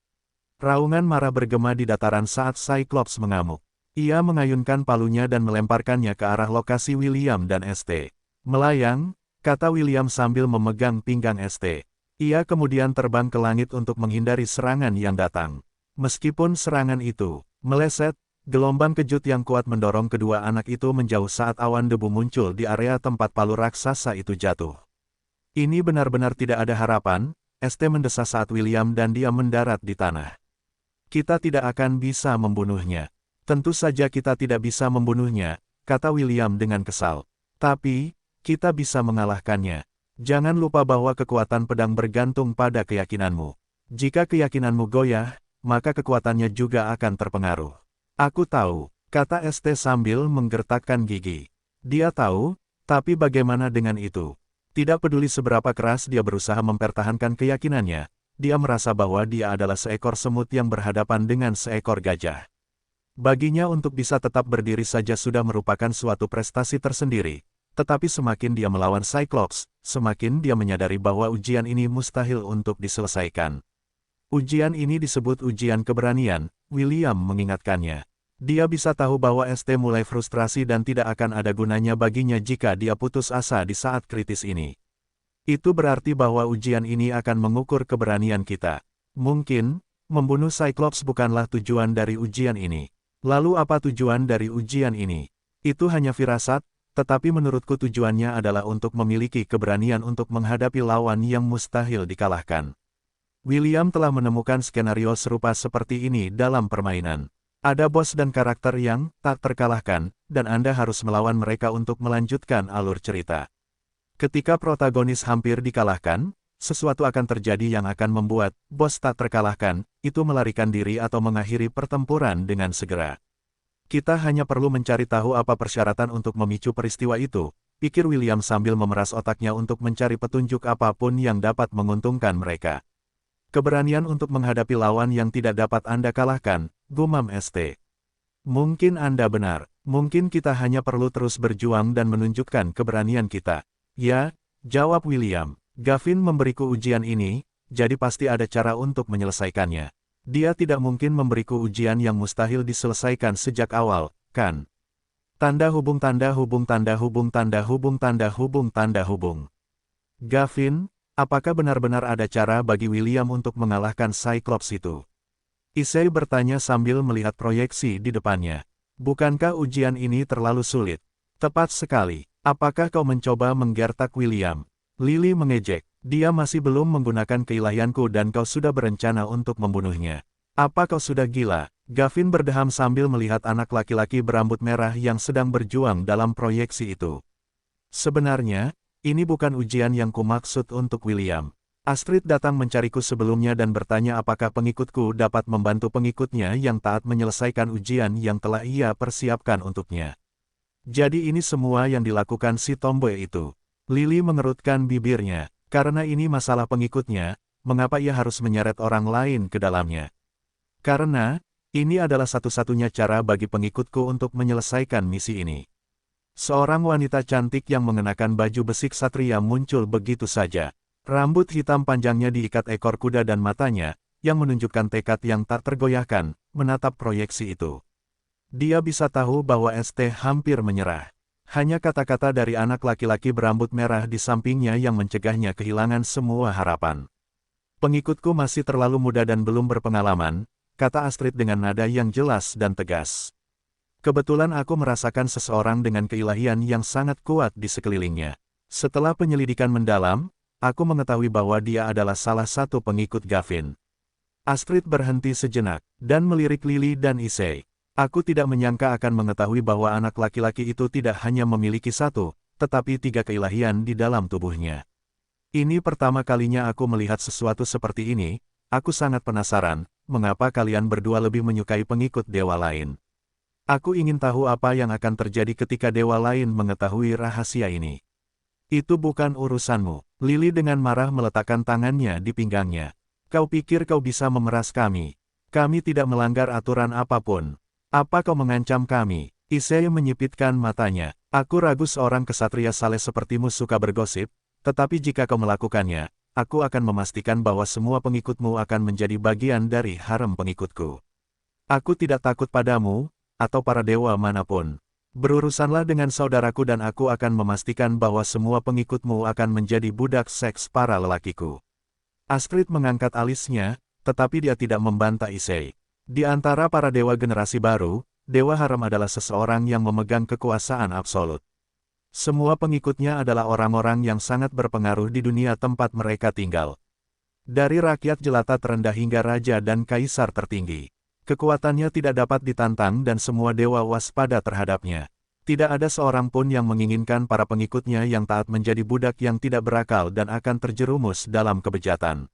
Raungan marah bergema di dataran saat Cyclops mengamuk. Ia mengayunkan palunya dan melemparkannya ke arah lokasi William dan ST. Melayang, kata William sambil memegang pinggang ST. Ia kemudian terbang ke langit untuk menghindari serangan yang datang. Meskipun serangan itu meleset, gelombang kejut yang kuat mendorong kedua anak itu menjauh saat awan debu muncul di area tempat palu raksasa itu jatuh. Ini benar-benar tidak ada harapan, ST mendesah saat William dan dia mendarat di tanah. Kita tidak akan bisa membunuhnya. Tentu saja kita tidak bisa membunuhnya, kata William dengan kesal. Tapi, kita bisa mengalahkannya. Jangan lupa bahwa kekuatan pedang bergantung pada keyakinanmu. Jika keyakinanmu goyah, maka kekuatannya juga akan terpengaruh. Aku tahu, kata ST sambil menggertakkan gigi. Dia tahu, tapi bagaimana dengan itu? Tidak peduli seberapa keras dia berusaha mempertahankan keyakinannya, dia merasa bahwa dia adalah seekor semut yang berhadapan dengan seekor gajah. Baginya untuk bisa tetap berdiri saja sudah merupakan suatu prestasi tersendiri, tetapi semakin dia melawan Cyclops, semakin dia menyadari bahwa ujian ini mustahil untuk diselesaikan. Ujian ini disebut ujian keberanian, William mengingatkannya. Dia bisa tahu bahwa ST mulai frustrasi dan tidak akan ada gunanya baginya jika dia putus asa di saat kritis ini. Itu berarti bahwa ujian ini akan mengukur keberanian kita. Mungkin, membunuh Cyclops bukanlah tujuan dari ujian ini. Lalu apa tujuan dari ujian ini? Itu hanya firasat, tetapi menurutku tujuannya adalah untuk memiliki keberanian untuk menghadapi lawan yang mustahil dikalahkan. William telah menemukan skenario serupa seperti ini dalam permainan. Ada bos dan karakter yang tak terkalahkan, dan Anda harus melawan mereka untuk melanjutkan alur cerita. Ketika protagonis hampir dikalahkan, sesuatu akan terjadi yang akan membuat bos tak terkalahkan, itu melarikan diri atau mengakhiri pertempuran dengan segera. Kita hanya perlu mencari tahu apa persyaratan untuk memicu peristiwa itu, pikir William sambil memeras otaknya untuk mencari petunjuk apapun yang dapat menguntungkan mereka. Keberanian untuk menghadapi lawan yang tidak dapat Anda kalahkan, gumam ST. Mungkin Anda benar, mungkin kita hanya perlu terus berjuang dan menunjukkan keberanian kita. Ya, jawab William. Gavin memberiku ujian ini, jadi pasti ada cara untuk menyelesaikannya. Dia tidak mungkin memberiku ujian yang mustahil diselesaikan sejak awal, kan? Tanda hubung tanda hubung tanda hubung tanda hubung tanda hubung tanda hubung. Gavin, Apakah benar-benar ada cara bagi William untuk mengalahkan Cyclops itu? Issei bertanya sambil melihat proyeksi di depannya. Bukankah ujian ini terlalu sulit? Tepat sekali. Apakah kau mencoba menggertak William? Lily mengejek. Dia masih belum menggunakan keilahianku dan kau sudah berencana untuk membunuhnya. Apa kau sudah gila? Gavin berdeham sambil melihat anak laki-laki berambut merah yang sedang berjuang dalam proyeksi itu. Sebenarnya, ini bukan ujian yang kumaksud untuk William. Astrid datang mencariku sebelumnya dan bertanya apakah pengikutku dapat membantu pengikutnya yang taat menyelesaikan ujian yang telah ia persiapkan untuknya. Jadi ini semua yang dilakukan si tomboy itu. Lily mengerutkan bibirnya. Karena ini masalah pengikutnya, mengapa ia harus menyeret orang lain ke dalamnya? Karena, ini adalah satu-satunya cara bagi pengikutku untuk menyelesaikan misi ini. Seorang wanita cantik yang mengenakan baju besi ksatria muncul begitu saja. Rambut hitam panjangnya diikat ekor kuda dan matanya, yang menunjukkan tekad yang tak tergoyahkan, menatap proyeksi itu. Dia bisa tahu bahwa ST hampir menyerah. Hanya kata-kata dari anak laki-laki berambut merah di sampingnya yang mencegahnya kehilangan semua harapan. Pengikutku masih terlalu muda dan belum berpengalaman, kata Astrid dengan nada yang jelas dan tegas. Kebetulan aku merasakan seseorang dengan keilahian yang sangat kuat di sekelilingnya. Setelah penyelidikan mendalam, aku mengetahui bahwa dia adalah salah satu pengikut Gavin. Astrid berhenti sejenak, dan melirik Lily dan Issei. Aku tidak menyangka akan mengetahui bahwa anak laki-laki itu tidak hanya memiliki satu, tetapi 3 keilahian di dalam tubuhnya. Ini pertama kalinya aku melihat sesuatu seperti ini, aku sangat penasaran, mengapa kalian berdua lebih menyukai pengikut dewa lain. Aku ingin tahu apa yang akan terjadi ketika dewa lain mengetahui rahasia ini. Itu bukan urusanmu. Lily dengan marah meletakkan tangannya di pinggangnya. Kau pikir kau bisa memeras kami? Kami tidak melanggar aturan apapun. Apa kau mengancam kami? Issei menyipitkan matanya. Aku ragu seorang kesatria saleh sepertimu suka bergosip, tetapi jika kau melakukannya, aku akan memastikan bahwa semua pengikutmu akan menjadi bagian dari harem pengikutku. Aku tidak takut padamu, atau para dewa manapun. Berurusanlah dengan saudaraku dan aku akan memastikan bahwa semua pengikutmu akan menjadi budak seks para lelakiku. Astrid mengangkat alisnya, tetapi dia tidak membantah Issei. Di antara para dewa generasi baru, dewa harem adalah seseorang yang memegang kekuasaan absolut. Semua pengikutnya adalah orang-orang yang sangat berpengaruh di dunia tempat mereka tinggal. Dari rakyat jelata terendah hingga raja dan kaisar tertinggi. Kekuatannya tidak dapat ditantang dan semua dewa waspada terhadapnya. Tidak ada seorang pun yang menginginkan para pengikutnya yang taat menjadi budak yang tidak berakal dan akan terjerumus dalam kebejatan.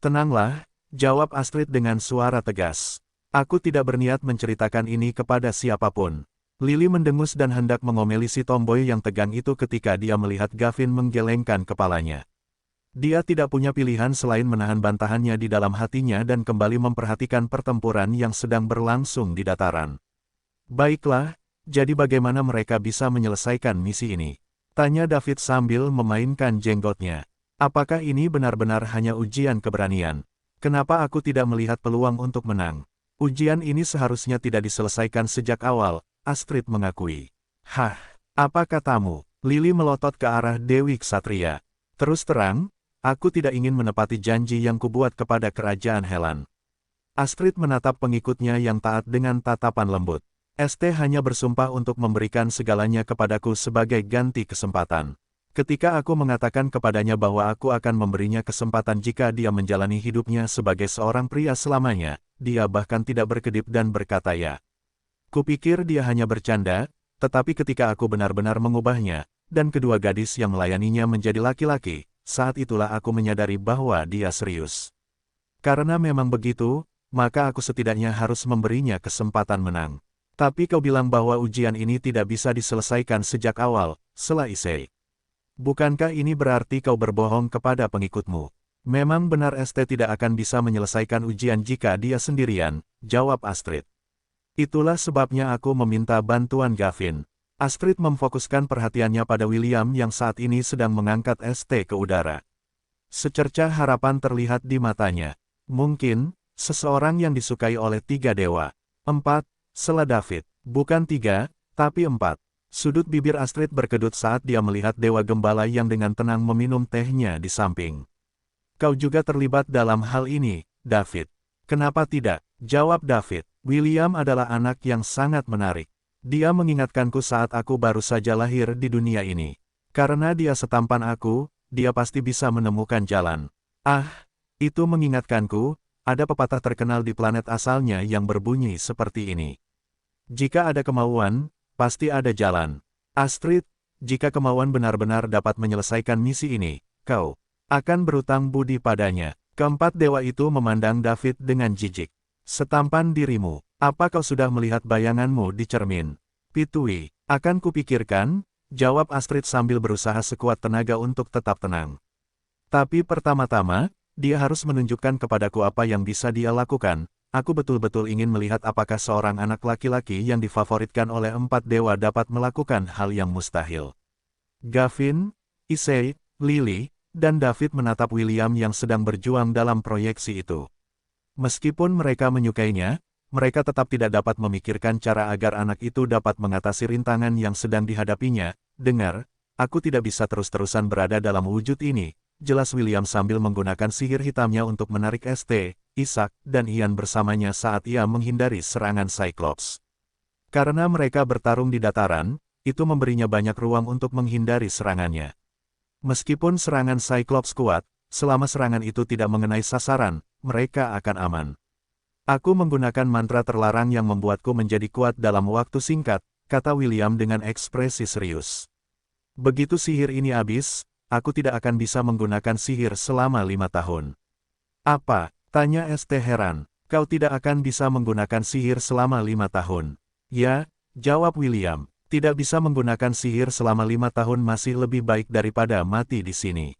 Tenanglah, jawab Astrid dengan suara tegas. Aku tidak berniat menceritakan ini kepada siapapun. Lily mendengus dan hendak mengomeli si tomboy yang tegang itu ketika dia melihat Gavin menggelengkan kepalanya. Dia tidak punya pilihan selain menahan bantahannya di dalam hatinya dan kembali memperhatikan pertempuran yang sedang berlangsung di dataran. Baiklah, jadi bagaimana mereka bisa menyelesaikan misi ini? Tanya David sambil memainkan jenggotnya. Apakah ini benar-benar hanya ujian keberanian? Kenapa aku tidak melihat peluang untuk menang? Ujian ini seharusnya tidak diselesaikan sejak awal, Astrid mengakui. Hah, apa katamu? Lily melotot ke arah Dewi Ksatria. Terus terang, aku tidak ingin menepati janji yang kubuat kepada kerajaan Helan. Astrid menatap pengikutnya yang taat dengan tatapan lembut. ST hanya bersumpah untuk memberikan segalanya kepadaku sebagai ganti kesempatan. Ketika aku mengatakan kepadanya bahwa aku akan memberinya kesempatan jika dia menjalani hidupnya sebagai seorang pria selamanya, dia bahkan tidak berkedip dan berkata ya. Kupikir dia hanya bercanda, tetapi ketika aku benar-benar mengubahnya, dan kedua gadis yang melayaninya menjadi laki-laki, saat itulah aku menyadari bahwa dia serius. Karena memang begitu, maka aku setidaknya harus memberinya kesempatan menang. Tapi kau bilang bahwa ujian ini tidak bisa diselesaikan sejak awal, sela Issei. Bukankah ini berarti kau berbohong kepada pengikutmu? Memang benar ST tidak akan bisa menyelesaikan ujian jika dia sendirian, jawab Astrid. Itulah sebabnya aku meminta bantuan Gavin. Astrid memfokuskan perhatiannya pada William yang saat ini sedang mengangkat ST ke udara. Secercah harapan terlihat di matanya. Mungkin, seseorang yang disukai oleh 3 dewa. 4, sela David. Bukan 3, tapi 4. Sudut bibir Astrid berkedut saat dia melihat Dewa Gembala yang dengan tenang meminum tehnya di samping. Kau juga terlibat dalam hal ini, David. Kenapa tidak? Jawab David. William adalah anak yang sangat menarik. Dia mengingatkanku saat aku baru saja lahir di dunia ini. Karena dia setampan aku, dia pasti bisa menemukan jalan. Ah, itu mengingatkanku, ada pepatah terkenal di planet asalnya yang berbunyi seperti ini. Jika ada kemauan, pasti ada jalan. Astrid, jika kemauan benar-benar dapat menyelesaikan misi ini, kau akan berutang budi padanya. Keempat dewa itu memandang David dengan jijik. Setampan dirimu, apa kau sudah melihat bayanganmu di cermin? Pitui, akan kupikirkan, jawab Astrid sambil berusaha sekuat tenaga untuk tetap tenang. Tapi pertama-tama, dia harus menunjukkan kepadaku apa yang bisa dia lakukan. Aku betul-betul ingin melihat apakah seorang anak laki-laki yang difavoritkan oleh empat dewa dapat melakukan hal yang mustahil. Gavin, Issei, Lily, dan David menatap William yang sedang berjuang dalam proyeksi itu. Meskipun mereka menyukainya, mereka tetap tidak dapat memikirkan cara agar anak itu dapat mengatasi rintangan yang sedang dihadapinya. Dengar, aku tidak bisa terus-terusan berada dalam wujud ini, jelas William sambil menggunakan sihir hitamnya untuk menarik Isaac, dan Ian bersamanya saat ia menghindari serangan Cyclops. Karena mereka bertarung di dataran, itu memberinya banyak ruang untuk menghindari serangannya. Meskipun serangan Cyclops kuat, selama serangan itu tidak mengenai sasaran, mereka akan aman. Aku menggunakan mantra terlarang yang membuatku menjadi kuat dalam waktu singkat, kata William dengan ekspresi serius. Begitu sihir ini habis, aku tidak akan bisa menggunakan sihir selama 5 tahun. Apa? Tanya heran. Kau tidak akan bisa menggunakan sihir selama 5 tahun. Ya, jawab William. Tidak bisa menggunakan sihir selama 5 tahun masih lebih baik daripada mati di sini.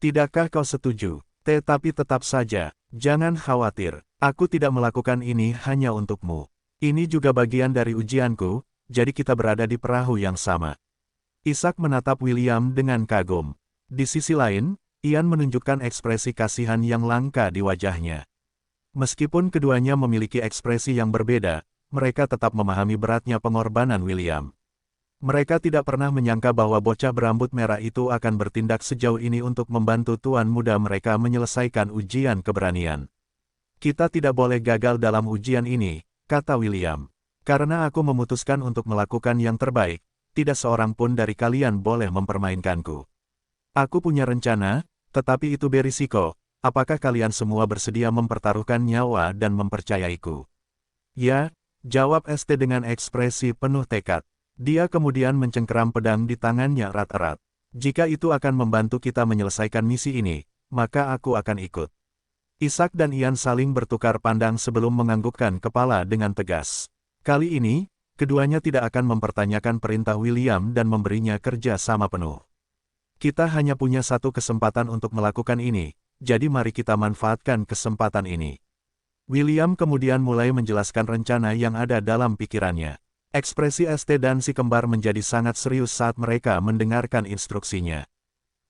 Tidakkah kau setuju? Tetapi tetap saja, jangan khawatir. Aku tidak melakukan ini hanya untukmu. Ini juga bagian dari ujianku, jadi kita berada di perahu yang sama. Isaac menatap William dengan kagum. Di sisi lain, Ian menunjukkan ekspresi kasihan yang langka di wajahnya. Meskipun keduanya memiliki ekspresi yang berbeda, mereka tetap memahami beratnya pengorbanan William. Mereka tidak pernah menyangka bahwa bocah berambut merah itu akan bertindak sejauh ini untuk membantu tuan muda mereka menyelesaikan ujian keberanian. Kita tidak boleh gagal dalam ujian ini, kata William. Karena aku memutuskan untuk melakukan yang terbaik, tidak seorang pun dari kalian boleh mempermainkanku. Aku punya rencana, tetapi itu berisiko. Apakah kalian semua bersedia mempertaruhkan nyawa dan mempercayaiku? Ya, jawab ST dengan ekspresi penuh tekad. Dia kemudian mencengkeram pedang di tangannya erat-erat. Jika itu akan membantu kita menyelesaikan misi ini, maka aku akan ikut. Isaac dan Ian saling bertukar pandang sebelum menganggukkan kepala dengan tegas. Kali ini, keduanya tidak akan mempertanyakan perintah William dan memberinya kerja sama penuh. Kita hanya punya satu kesempatan untuk melakukan ini, jadi mari kita manfaatkan kesempatan ini. William kemudian mulai menjelaskan rencana yang ada dalam pikirannya. Ekspresi ST dan si kembar menjadi sangat serius saat mereka mendengarkan instruksinya.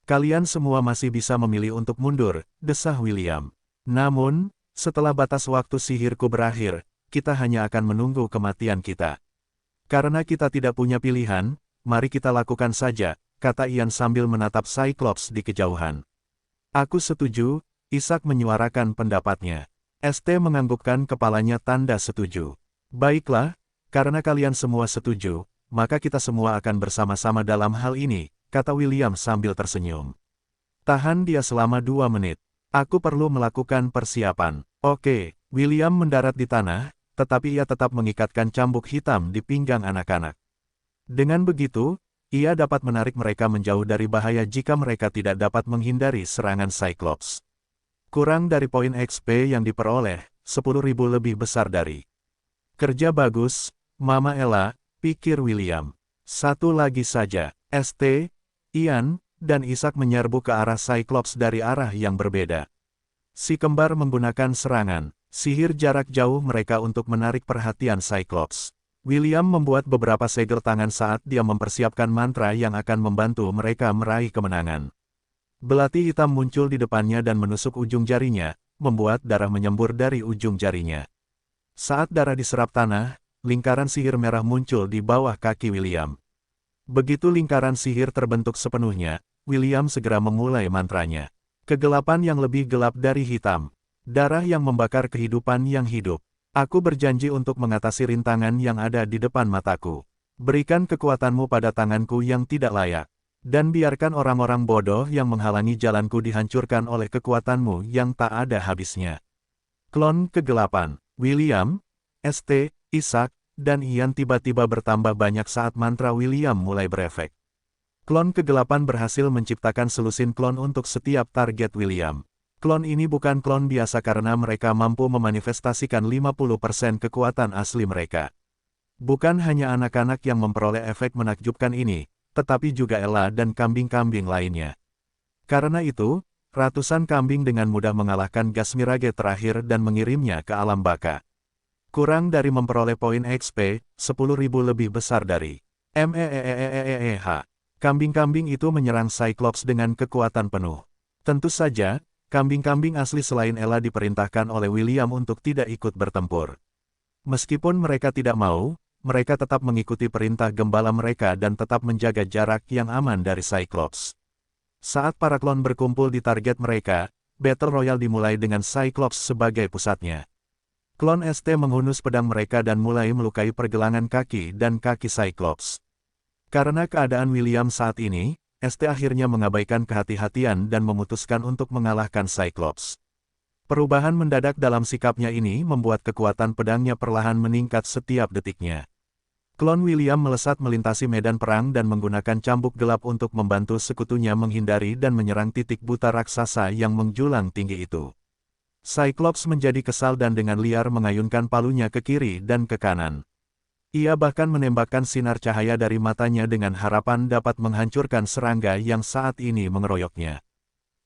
Kalian semua masih bisa memilih untuk mundur, desah William. Namun, setelah batas waktu sihirku berakhir, kita hanya akan menunggu kematian kita. Karena kita tidak punya pilihan, mari kita lakukan saja, kata Ian sambil menatap Cyclops di kejauhan. Aku setuju, Isaac menyuarakan pendapatnya. ST menganggukkan kepalanya tanda setuju. Baiklah, karena kalian semua setuju, maka kita semua akan bersama-sama dalam hal ini, kata William sambil tersenyum. Tahan dia selama 2 menit. Aku perlu melakukan persiapan. Oke, William mendarat di tanah, tetapi ia tetap mengikatkan cambuk hitam di pinggang anak-anak. Dengan begitu, ia dapat menarik mereka menjauh dari bahaya jika mereka tidak dapat menghindari serangan Cyclops. Kurang dari poin XP yang diperoleh, 10.000 lebih besar dari. Kerja bagus, Mama Ella, pikir William. Satu lagi saja, ST, Ian, dan Isaac menyerbu ke arah Cyclops dari arah yang berbeda. Si kembar menggunakan serangan, sihir jarak jauh mereka untuk menarik perhatian Cyclops. William membuat beberapa segel tangan saat dia mempersiapkan mantra yang akan membantu mereka meraih kemenangan. Belati hitam muncul di depannya dan menusuk ujung jarinya, membuat darah menyembur dari ujung jarinya. Saat darah diserap tanah, lingkaran sihir merah muncul di bawah kaki William. Begitu lingkaran sihir terbentuk sepenuhnya, William segera memulai mantranya. Kegelapan yang lebih gelap dari hitam. Darah yang membakar kehidupan yang hidup. Aku berjanji untuk mengatasi rintangan yang ada di depan mataku. Berikan kekuatanmu pada tanganku yang tidak layak. Dan biarkan orang-orang bodoh yang menghalangi jalanku dihancurkan oleh kekuatanmu yang tak ada habisnya. Klon kegelapan. William, St., Isaac, dan Ian tiba-tiba bertambah banyak saat mantra William mulai berefek. Klon kegelapan berhasil menciptakan selusin klon untuk setiap target William. Klon ini bukan klon biasa karena mereka mampu memanifestasikan 50% kekuatan asli mereka. Bukan hanya anak-anak yang memperoleh efek menakjubkan ini, tetapi juga Ella dan kambing-kambing lainnya. Karena itu, ratusan kambing dengan mudah mengalahkan gas mirage terakhir dan mengirimnya ke alam baka. Kurang dari memperoleh poin XP, 10.000 lebih besar dari Kambing-kambing itu menyerang Cyclops dengan kekuatan penuh. Tentu saja, kambing-kambing asli selain Ella diperintahkan oleh William untuk tidak ikut bertempur. Meskipun mereka tidak mau, mereka tetap mengikuti perintah gembala mereka dan tetap menjaga jarak yang aman dari Cyclops. Saat para klon berkumpul di target mereka, Battle Royale dimulai dengan Cyclops sebagai pusatnya. Klon ST menghunus pedang mereka dan mulai melukai pergelangan kaki dan kaki Cyclops. Karena keadaan William saat ini, ST akhirnya mengabaikan kehati-hatian dan memutuskan untuk mengalahkan Cyclops. Perubahan mendadak dalam sikapnya ini membuat kekuatan pedangnya perlahan meningkat setiap detiknya. Klon William melesat melintasi medan perang dan menggunakan cambuk gelap untuk membantu sekutunya menghindari dan menyerang titik buta raksasa yang menjulang tinggi itu. Cyclops menjadi kesal dan dengan liar mengayunkan palunya ke kiri dan ke kanan. Ia bahkan menembakkan sinar cahaya dari matanya dengan harapan dapat menghancurkan serangga yang saat ini mengeroyoknya.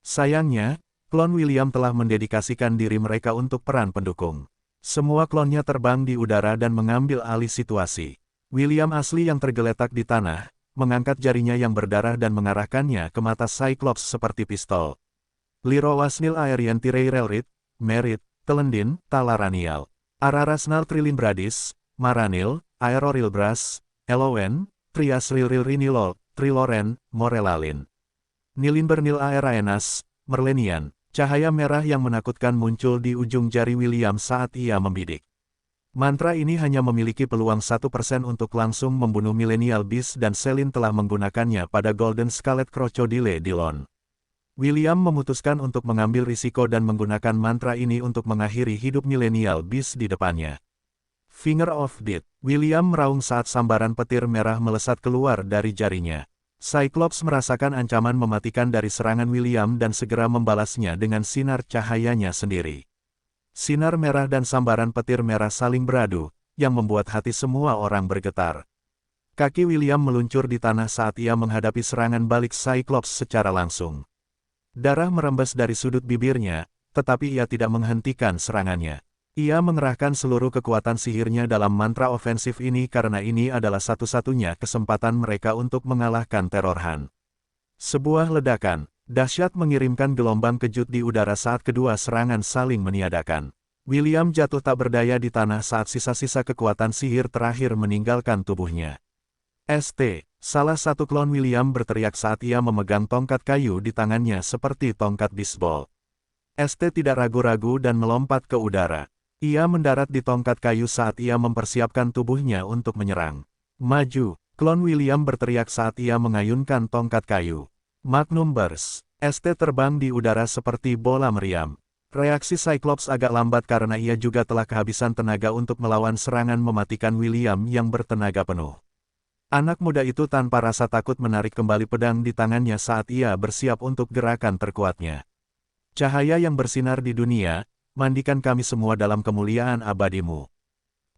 Sayangnya, klon William telah mendedikasikan diri mereka untuk peran pendukung. Semua klonnya terbang di udara dan mengambil alih situasi. William asli yang tergeletak di tanah, mengangkat jarinya yang berdarah dan mengarahkannya ke mata Cyclops seperti pistol. Liro Wasnil Aerian Tireirelrit, Merit, Telendin, Talaranial, Ararasnal Trilin Bradis, Maranil, Aeroril Bras, Elowen, Trias Rilril Rinilol, Triloren, Morelalin. Nilinbernil Aeraenas, Merlenian, cahaya merah yang menakutkan muncul di ujung jari William saat ia membidik. Mantra ini hanya memiliki peluang 1% untuk langsung membunuh Millennial Beast dan Selin telah menggunakannya pada Golden Scarlet Crocodile Dillon. William memutuskan untuk mengambil risiko dan menggunakan mantra ini untuk mengakhiri hidup Millennial Beast di depannya. Finger of Death. William meraung saat sambaran petir merah melesat keluar dari jarinya. Cyclops merasakan ancaman mematikan dari serangan William dan segera membalasnya dengan sinar cahayanya sendiri. Sinar merah dan sambaran petir merah saling beradu, yang membuat hati semua orang bergetar. Kaki William meluncur di tanah saat ia menghadapi serangan balik Cyclops secara langsung. Darah merembes dari sudut bibirnya, tetapi ia tidak menghentikan serangannya. Ia mengerahkan seluruh kekuatan sihirnya dalam mantra ofensif ini karena ini adalah satu-satunya kesempatan mereka untuk mengalahkan Teror Han. Sebuah ledakan dahsyat mengirimkan gelombang kejut di udara saat kedua serangan saling meniadakan. William jatuh tak berdaya di tanah saat sisa-sisa kekuatan sihir terakhir meninggalkan tubuhnya. ST. Salah satu klon William berteriak saat ia memegang tongkat kayu di tangannya seperti tongkat bisbol. ST tidak ragu-ragu dan melompat ke udara. Ia mendarat di tongkat kayu saat ia mempersiapkan tubuhnya untuk menyerang. Maju, klon William berteriak saat ia mengayunkan tongkat kayu. Magnum Burst. ST terbang di udara seperti bola meriam. Reaksi Cyclops agak lambat karena ia juga telah kehabisan tenaga untuk melawan serangan mematikan William yang bertenaga penuh. Anak muda itu tanpa rasa takut menarik kembali pedang di tangannya saat ia bersiap untuk gerakan terkuatnya. Cahaya yang bersinar di dunia, mandikan kami semua dalam kemuliaan abadimu.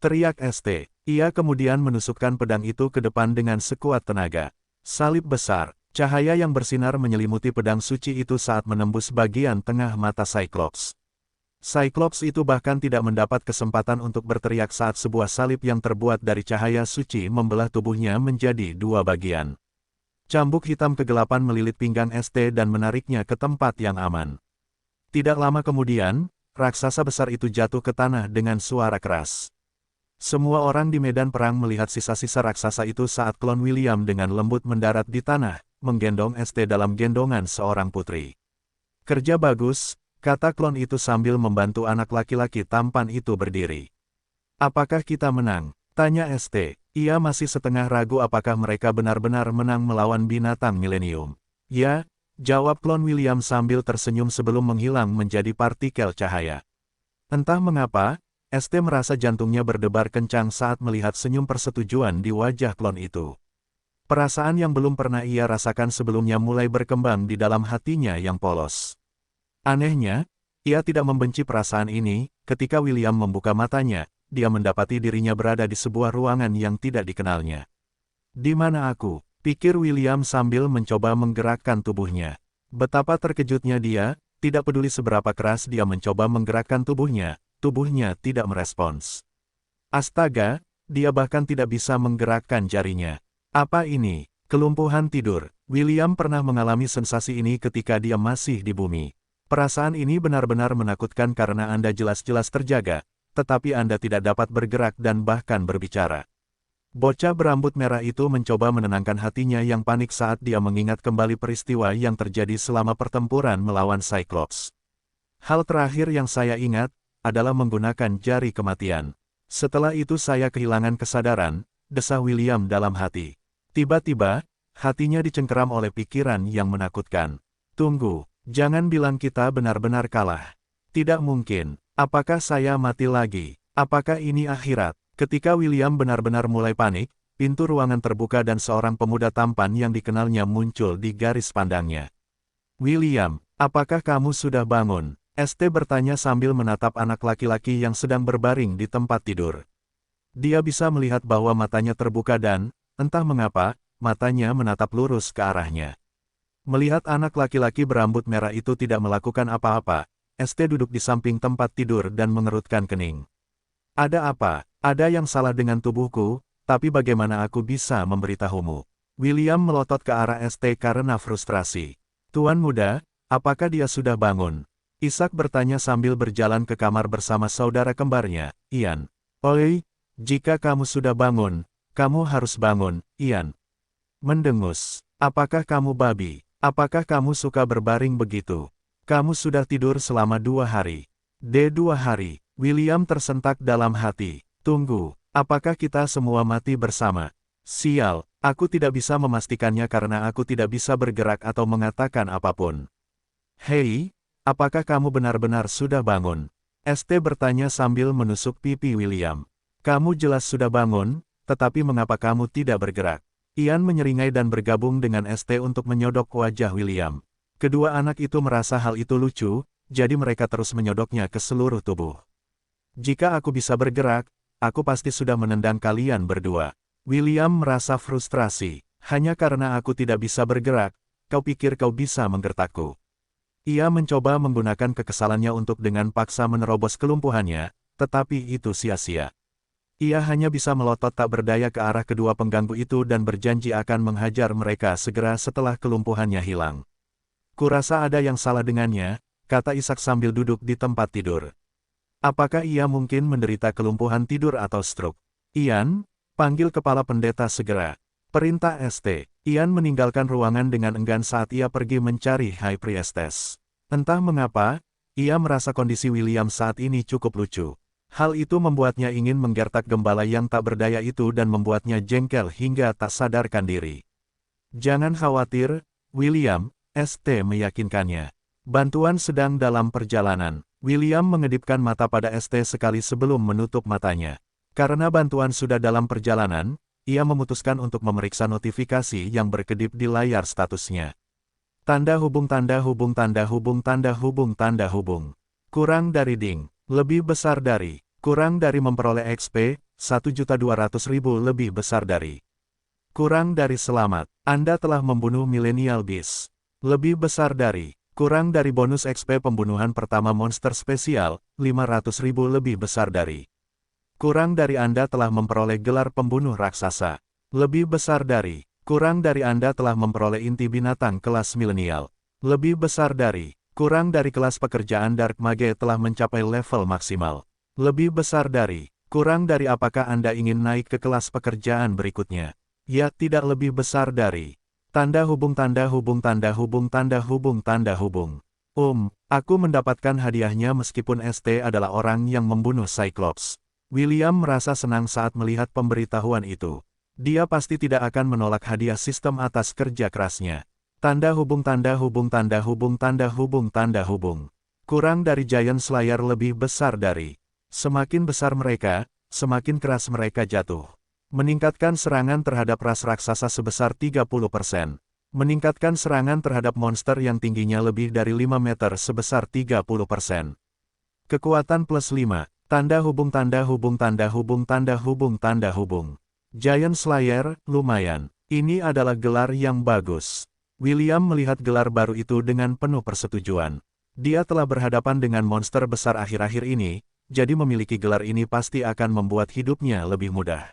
Teriak ST. Ia kemudian menusukkan pedang itu ke depan dengan sekuat tenaga. Salib besar, cahaya yang bersinar menyelimuti pedang suci itu saat menembus bagian tengah mata Cyclops. Cyclops itu bahkan tidak mendapat kesempatan untuk berteriak saat sebuah salib yang terbuat dari cahaya suci membelah tubuhnya menjadi dua bagian. Cambuk hitam kegelapan melilit pinggang ST dan menariknya ke tempat yang aman. Tidak lama kemudian, raksasa besar itu jatuh ke tanah dengan suara keras. Semua orang di medan perang melihat sisa-sisa raksasa itu saat klon William dengan lembut mendarat di tanah, menggendong ST dalam gendongan seorang putri. Kerja bagus, kata klon itu sambil membantu anak laki-laki tampan itu berdiri. Apakah kita menang? Tanya ST. Ia masih setengah ragu apakah mereka benar-benar menang melawan binatang milenium. Ya, jawab klon William sambil tersenyum sebelum menghilang menjadi partikel cahaya. Entah mengapa, ST merasa jantungnya berdebar kencang saat melihat senyum persetujuan di wajah klon itu. Perasaan yang belum pernah ia rasakan sebelumnya mulai berkembang di dalam hatinya yang polos. Anehnya, ia tidak membenci perasaan ini. Ketika William membuka matanya, dia mendapati dirinya berada di sebuah ruangan yang tidak dikenalnya. "Di mana aku?" pikir William sambil mencoba menggerakkan tubuhnya. Betapa terkejutnya dia, tidak peduli seberapa keras dia mencoba menggerakkan tubuhnya tidak merespons. Astaga, dia bahkan tidak bisa menggerakkan jarinya. Apa ini? Kelumpuhan tidur. William pernah mengalami sensasi ini ketika dia masih di bumi. Perasaan ini benar-benar menakutkan karena Anda jelas-jelas terjaga, tetapi Anda tidak dapat bergerak dan bahkan berbicara. Bocah berambut merah itu mencoba menenangkan hatinya yang panik saat dia mengingat kembali peristiwa yang terjadi selama pertempuran melawan Cyclops. "Hal terakhir yang saya ingat adalah menggunakan jari kematian. Setelah itu saya kehilangan kesadaran," desah William dalam hati. Tiba-tiba, hatinya dicengkeram oleh pikiran yang menakutkan. "Tunggu, jangan bilang kita benar-benar kalah. Tidak mungkin. Apakah saya mati lagi? Apakah ini akhirat?" Ketika William benar-benar mulai panik, pintu ruangan terbuka dan seorang pemuda tampan yang dikenalnya muncul di garis pandangnya. "William, apakah kamu sudah bangun?" ST bertanya sambil menatap anak laki-laki yang sedang berbaring di tempat tidur. Dia bisa melihat bahwa matanya terbuka dan, entah mengapa, matanya menatap lurus ke arahnya. Melihat anak laki-laki berambut merah itu tidak melakukan apa-apa, ST duduk di samping tempat tidur dan mengerutkan kening. "Ada apa? Ada yang salah dengan tubuhku, tapi bagaimana aku bisa memberitahumu?" William melotot ke arah ST karena frustrasi. "Tuan muda, apakah dia sudah bangun?" Ishak bertanya sambil berjalan ke kamar bersama saudara kembarnya, Ian. "Oi, jika kamu sudah bangun, kamu harus bangun, Ian." Mendengus. "Apakah kamu babi? Apakah kamu suka berbaring begitu? Kamu sudah tidur selama 2 hari. 2 hari. William tersentak dalam hati. "Tunggu, apakah kita semua mati bersama?" Sial, aku tidak bisa memastikannya karena aku tidak bisa bergerak atau mengatakan apapun. "Hei, apakah kamu benar-benar sudah bangun?" ST bertanya sambil menusuk pipi William. "Kamu jelas sudah bangun, tetapi mengapa kamu tidak bergerak?" Ian menyeringai dan bergabung dengan ST untuk menyodok wajah William. Kedua anak itu merasa hal itu lucu, jadi mereka terus menyodoknya ke seluruh tubuh. "Jika aku bisa bergerak, aku pasti sudah menendang kalian berdua." William merasa frustrasi. "Hanya karena aku tidak bisa bergerak, kau pikir kau bisa menggertakku?" Ia mencoba menggunakan kekesalannya untuk dengan paksa menerobos kelumpuhannya, tetapi itu sia-sia. Ia hanya bisa melotot tak berdaya ke arah kedua pengganggu itu dan berjanji akan menghajar mereka segera setelah kelumpuhannya hilang. "Kurasa ada yang salah dengannya," kata Ishak sambil duduk di tempat tidur. "Apakah ia mungkin menderita kelumpuhan tidur atau stroke?" "Ian, panggil kepala pendeta segera," perintah ST. Ian meninggalkan ruangan dengan enggan saat ia pergi mencari High Priestess. Entah mengapa, ia merasa kondisi William saat ini cukup lucu. Hal itu membuatnya ingin menggertak gembala yang tak berdaya itu dan membuatnya jengkel hingga tak sadarkan diri. "Jangan khawatir, William," ST meyakinkannya. "Bantuan sedang dalam perjalanan." William mengedipkan mata pada ST sekali sebelum menutup matanya. Karena bantuan sudah dalam perjalanan, ia memutuskan untuk memeriksa notifikasi yang berkedip di layar statusnya. Tanda hubung tanda hubung tanda hubung tanda hubung tanda hubung. Kurang dari ding. Lebih besar dari. Kurang dari memperoleh XP, 1.200.000 lebih besar dari. Kurang dari selamat. Anda telah membunuh Millennial Beast. Lebih besar dari. Kurang dari bonus XP pembunuhan pertama monster spesial, 500.000 lebih besar dari. Kurang dari Anda telah memperoleh gelar pembunuh raksasa. Lebih besar dari. Kurang dari Anda telah memperoleh inti binatang kelas milenial. Lebih besar dari. Kurang dari kelas pekerjaan Dark Mage telah mencapai level maksimal. Lebih besar dari. Kurang dari apakah Anda ingin naik ke kelas pekerjaan berikutnya? Ya, tidak lebih besar dari. Tanda hubung tanda hubung tanda hubung tanda hubung tanda hubung. Aku mendapatkan hadiahnya meskipun ST adalah orang yang membunuh Cyclops. William merasa senang saat melihat pemberitahuan itu. Dia pasti tidak akan menolak hadiah sistem atas kerja kerasnya. Tanda hubung tanda hubung tanda hubung tanda hubung tanda hubung. Kurang dari Giant Slayer lebih besar dari. Semakin besar mereka, semakin keras mereka jatuh. Meningkatkan serangan terhadap ras raksasa sebesar 30%. Meningkatkan serangan terhadap monster yang tingginya lebih dari 5 meter sebesar 30%. Kekuatan plus 5. Tanda hubung tanda hubung tanda hubung tanda hubung tanda hubung. Giant Slayer, lumayan. Ini adalah gelar yang bagus. William melihat gelar baru itu dengan penuh persetujuan. Dia telah berhadapan dengan monster besar akhir-akhir ini, jadi memiliki gelar ini pasti akan membuat hidupnya lebih mudah.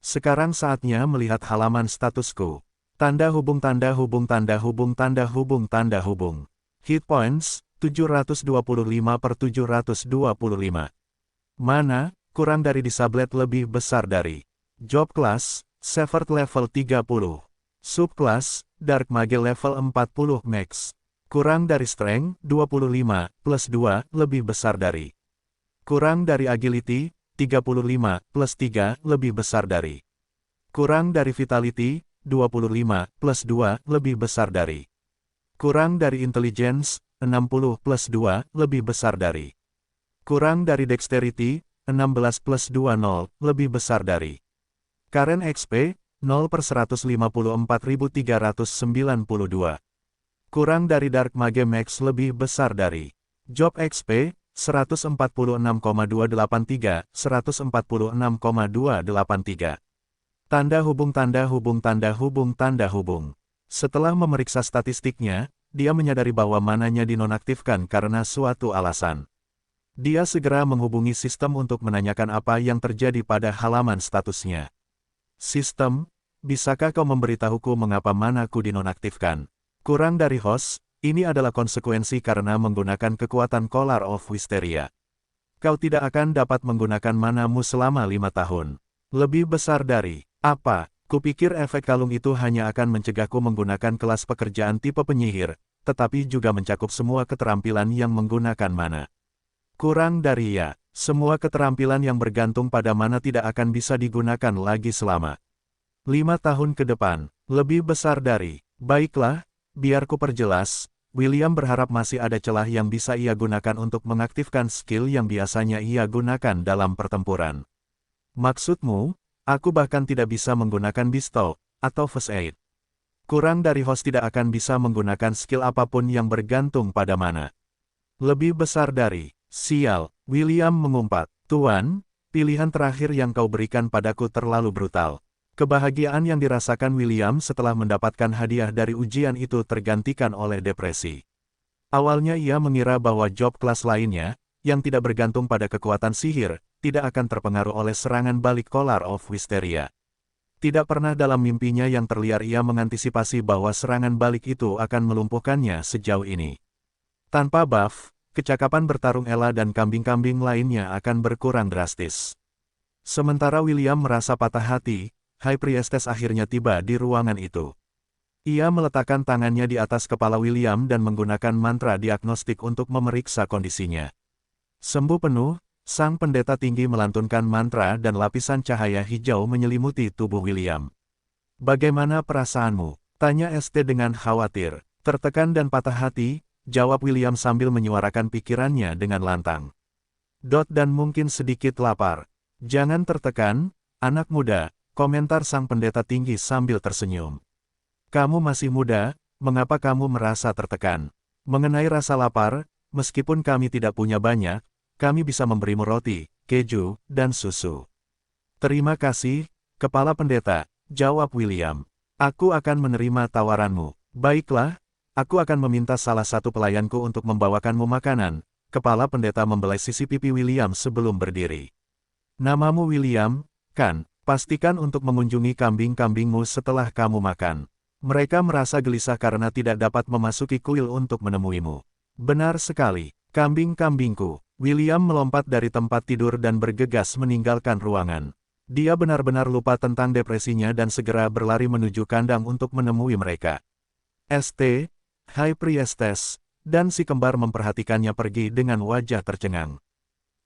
Sekarang saatnya melihat halaman statusku. Tanda hubung tanda hubung tanda hubung tanda hubung tanda hubung. Hit points, 725/725. Mana, kurang dari disablet lebih besar dari. Job class, Severed level 30. Subclass, Dark Mage level 40 max. Kurang dari strength, 25, plus 2, lebih besar dari. Kurang dari agility, 35, plus 3, lebih besar dari. Kurang dari vitality, 25, plus 2, lebih besar dari. Kurang dari intelligence, 60 plus 2, lebih besar dari. Kurang dari dexterity, 16 plus 2 0, lebih besar dari. Current XP, 0/154.392. Kurang dari Dark Mage Max lebih besar dari. Job XP, 146,283, 146,283. Tanda hubung tanda hubung tanda hubung tanda hubung. Setelah memeriksa statistiknya, dia menyadari bahwa mananya dinonaktifkan karena suatu alasan. Dia segera menghubungi sistem untuk menanyakan apa yang terjadi pada halaman statusnya. Sistem, bisakah kau memberitahuku mengapa manaku dinonaktifkan? Kurang dari host, ini adalah konsekuensi karena menggunakan kekuatan Collar of Wisteria. Kau tidak akan dapat menggunakan manamu selama 5 tahun. Lebih besar dari, apa? Kupikir efek kalung itu hanya akan mencegahku menggunakan kelas pekerjaan tipe penyihir, tetapi juga mencakup semua keterampilan yang menggunakan mana. Kurang dari ya, semua keterampilan yang bergantung pada mana tidak akan bisa digunakan lagi selama 5 tahun ke depan. Lebih besar dari, baiklah, biar ku perjelas, William berharap masih ada celah yang bisa ia gunakan untuk mengaktifkan skill yang biasanya ia gunakan dalam pertempuran. Maksudmu, aku bahkan tidak bisa menggunakan pistol atau first aid. Kurang dari host tidak akan bisa menggunakan skill apapun yang bergantung pada mana. Lebih besar dari, sial, William mengumpat, Tuan, pilihan terakhir yang kau berikan padaku terlalu brutal. Kebahagiaan yang dirasakan William setelah mendapatkan hadiah dari ujian itu tergantikan oleh depresi. Awalnya ia mengira bahwa job kelas lainnya, yang tidak bergantung pada kekuatan sihir, tidak akan terpengaruh oleh serangan balik Collar of Wisteria. Tidak pernah dalam mimpinya yang terliar ia mengantisipasi bahwa serangan balik itu akan melumpuhkannya sejauh ini. Tanpa buff, kecakapan bertarung Ella dan kambing-kambing lainnya akan berkurang drastis. Sementara William merasa patah hati, High Priestess akhirnya tiba di ruangan itu. Ia meletakkan tangannya di atas kepala William dan menggunakan mantra diagnostik untuk memeriksa kondisinya. Sembuh penuh, sang pendeta tinggi melantunkan mantra dan lapisan cahaya hijau menyelimuti tubuh William. Bagaimana perasaanmu? Tanya ST dengan khawatir. Tertekan dan patah hati, jawab William sambil menyuarakan pikirannya dengan lantang. Dan mungkin sedikit lapar. Jangan tertekan, anak muda, komentar sang pendeta tinggi sambil tersenyum. Kamu masih muda, mengapa kamu merasa tertekan? Mengenai rasa lapar, meskipun kami tidak punya banyak, kami bisa memberimu roti, keju, dan susu. Terima kasih, Kepala Pendeta, jawab William. Aku akan menerima tawaranmu. Baiklah, aku akan meminta salah satu pelayanku untuk membawakanmu makanan. Kepala Pendeta membelai sisi pipi William sebelum berdiri. Namamu William, kan? Pastikan untuk mengunjungi kambing-kambingmu setelah kamu makan. Mereka merasa gelisah karena tidak dapat memasuki kuil untuk menemuimu. Benar sekali, kambing-kambingku. William melompat dari tempat tidur dan bergegas meninggalkan ruangan. Dia benar-benar lupa tentang depresinya dan segera berlari menuju kandang untuk menemui mereka. ST, High Priestess, dan si kembar memperhatikannya pergi dengan wajah tercengang.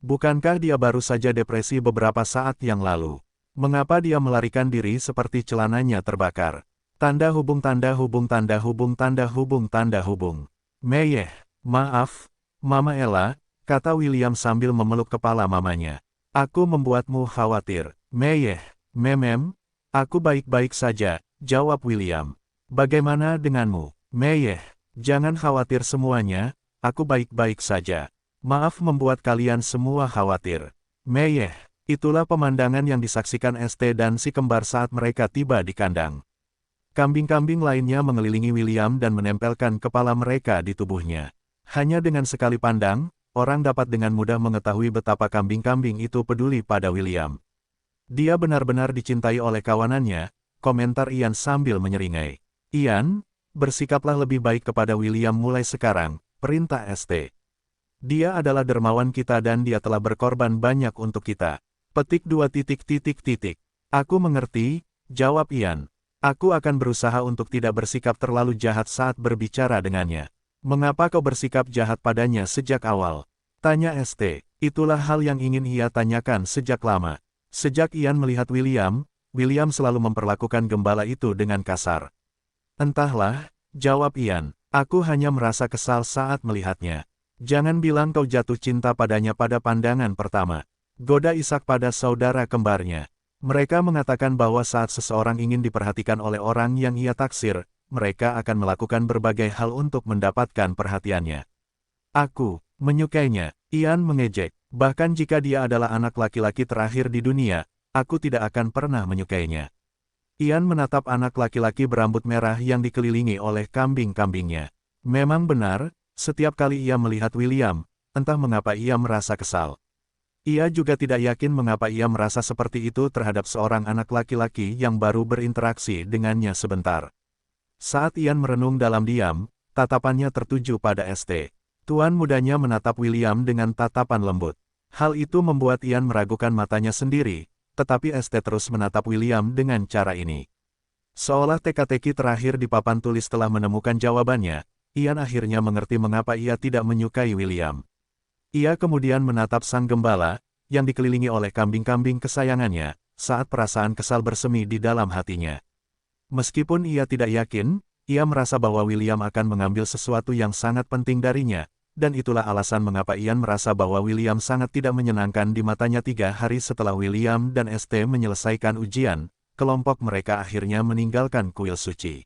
Bukankah dia baru saja depresi beberapa saat yang lalu? Mengapa dia melarikan diri seperti celananya terbakar? Tanda hubung tanda hubung tanda hubung tanda hubung tanda hubung. Meyeh, maaf, Mama Ella, kata William sambil memeluk kepala mamanya. Aku membuatmu khawatir. Meyeh, memem, aku baik-baik saja, jawab William. Bagaimana denganmu? Meyeh, jangan khawatir semuanya, aku baik-baik saja. Maaf membuat kalian semua khawatir. Meyeh, itulah pemandangan yang disaksikan ST dan si kembar saat mereka tiba di kandang. Kambing-kambing lainnya mengelilingi William dan menempelkan kepala mereka di tubuhnya. Hanya dengan sekali pandang, orang dapat dengan mudah mengetahui betapa kambing-kambing itu peduli pada William. Dia benar-benar dicintai oleh kawanannya, komentar Ian sambil menyeringai. Ian, bersikaplah lebih baik kepada William mulai sekarang, perintah ST. Dia adalah dermawan kita dan dia telah berkorban banyak untuk kita. Petik 2. Aku mengerti, jawab Ian. Aku akan berusaha untuk tidak bersikap terlalu jahat saat berbicara dengannya. Mengapa kau bersikap jahat padanya sejak awal? Tanya ST. Itulah hal yang ingin ia tanyakan sejak lama. Sejak Ian melihat William, William selalu memperlakukan gembala itu dengan kasar. Entahlah, jawab Ian. Aku hanya merasa kesal saat melihatnya. Jangan bilang kau jatuh cinta padanya pada pandangan pertama. Goda Ishak pada saudara kembarnya. Mereka mengatakan bahwa saat seseorang ingin diperhatikan oleh orang yang ia taksir, mereka akan melakukan berbagai hal untuk mendapatkan perhatiannya. Aku menyukainya, Ian mengejek. Bahkan jika dia adalah anak laki-laki terakhir di dunia, aku tidak akan pernah menyukainya. Ian menatap anak laki-laki berambut merah yang dikelilingi oleh kambing-kambingnya. Memang benar, setiap kali ia melihat William, entah mengapa ia merasa kesal. Ia juga tidak yakin mengapa ia merasa seperti itu terhadap seorang anak laki-laki yang baru berinteraksi dengannya sebentar. Saat Ian merenung dalam diam, tatapannya tertuju pada ST. Tuan mudanya menatap William dengan tatapan lembut. Hal itu membuat Ian meragukan matanya sendiri, tetapi ST terus menatap William dengan cara ini. Seolah teka-teki terakhir di papan tulis telah menemukan jawabannya, Ian akhirnya mengerti mengapa ia tidak menyukai William. Ia kemudian menatap sang gembala, yang dikelilingi oleh kambing-kambing kesayangannya, saat perasaan kesal bersemi di dalam hatinya. Meskipun ia tidak yakin, ia merasa bahwa William akan mengambil sesuatu yang sangat penting darinya, dan itulah alasan mengapa Ian merasa bahwa William sangat tidak menyenangkan di matanya 3 hari setelah William dan ST menyelesaikan ujian, kelompok mereka akhirnya meninggalkan kuil suci.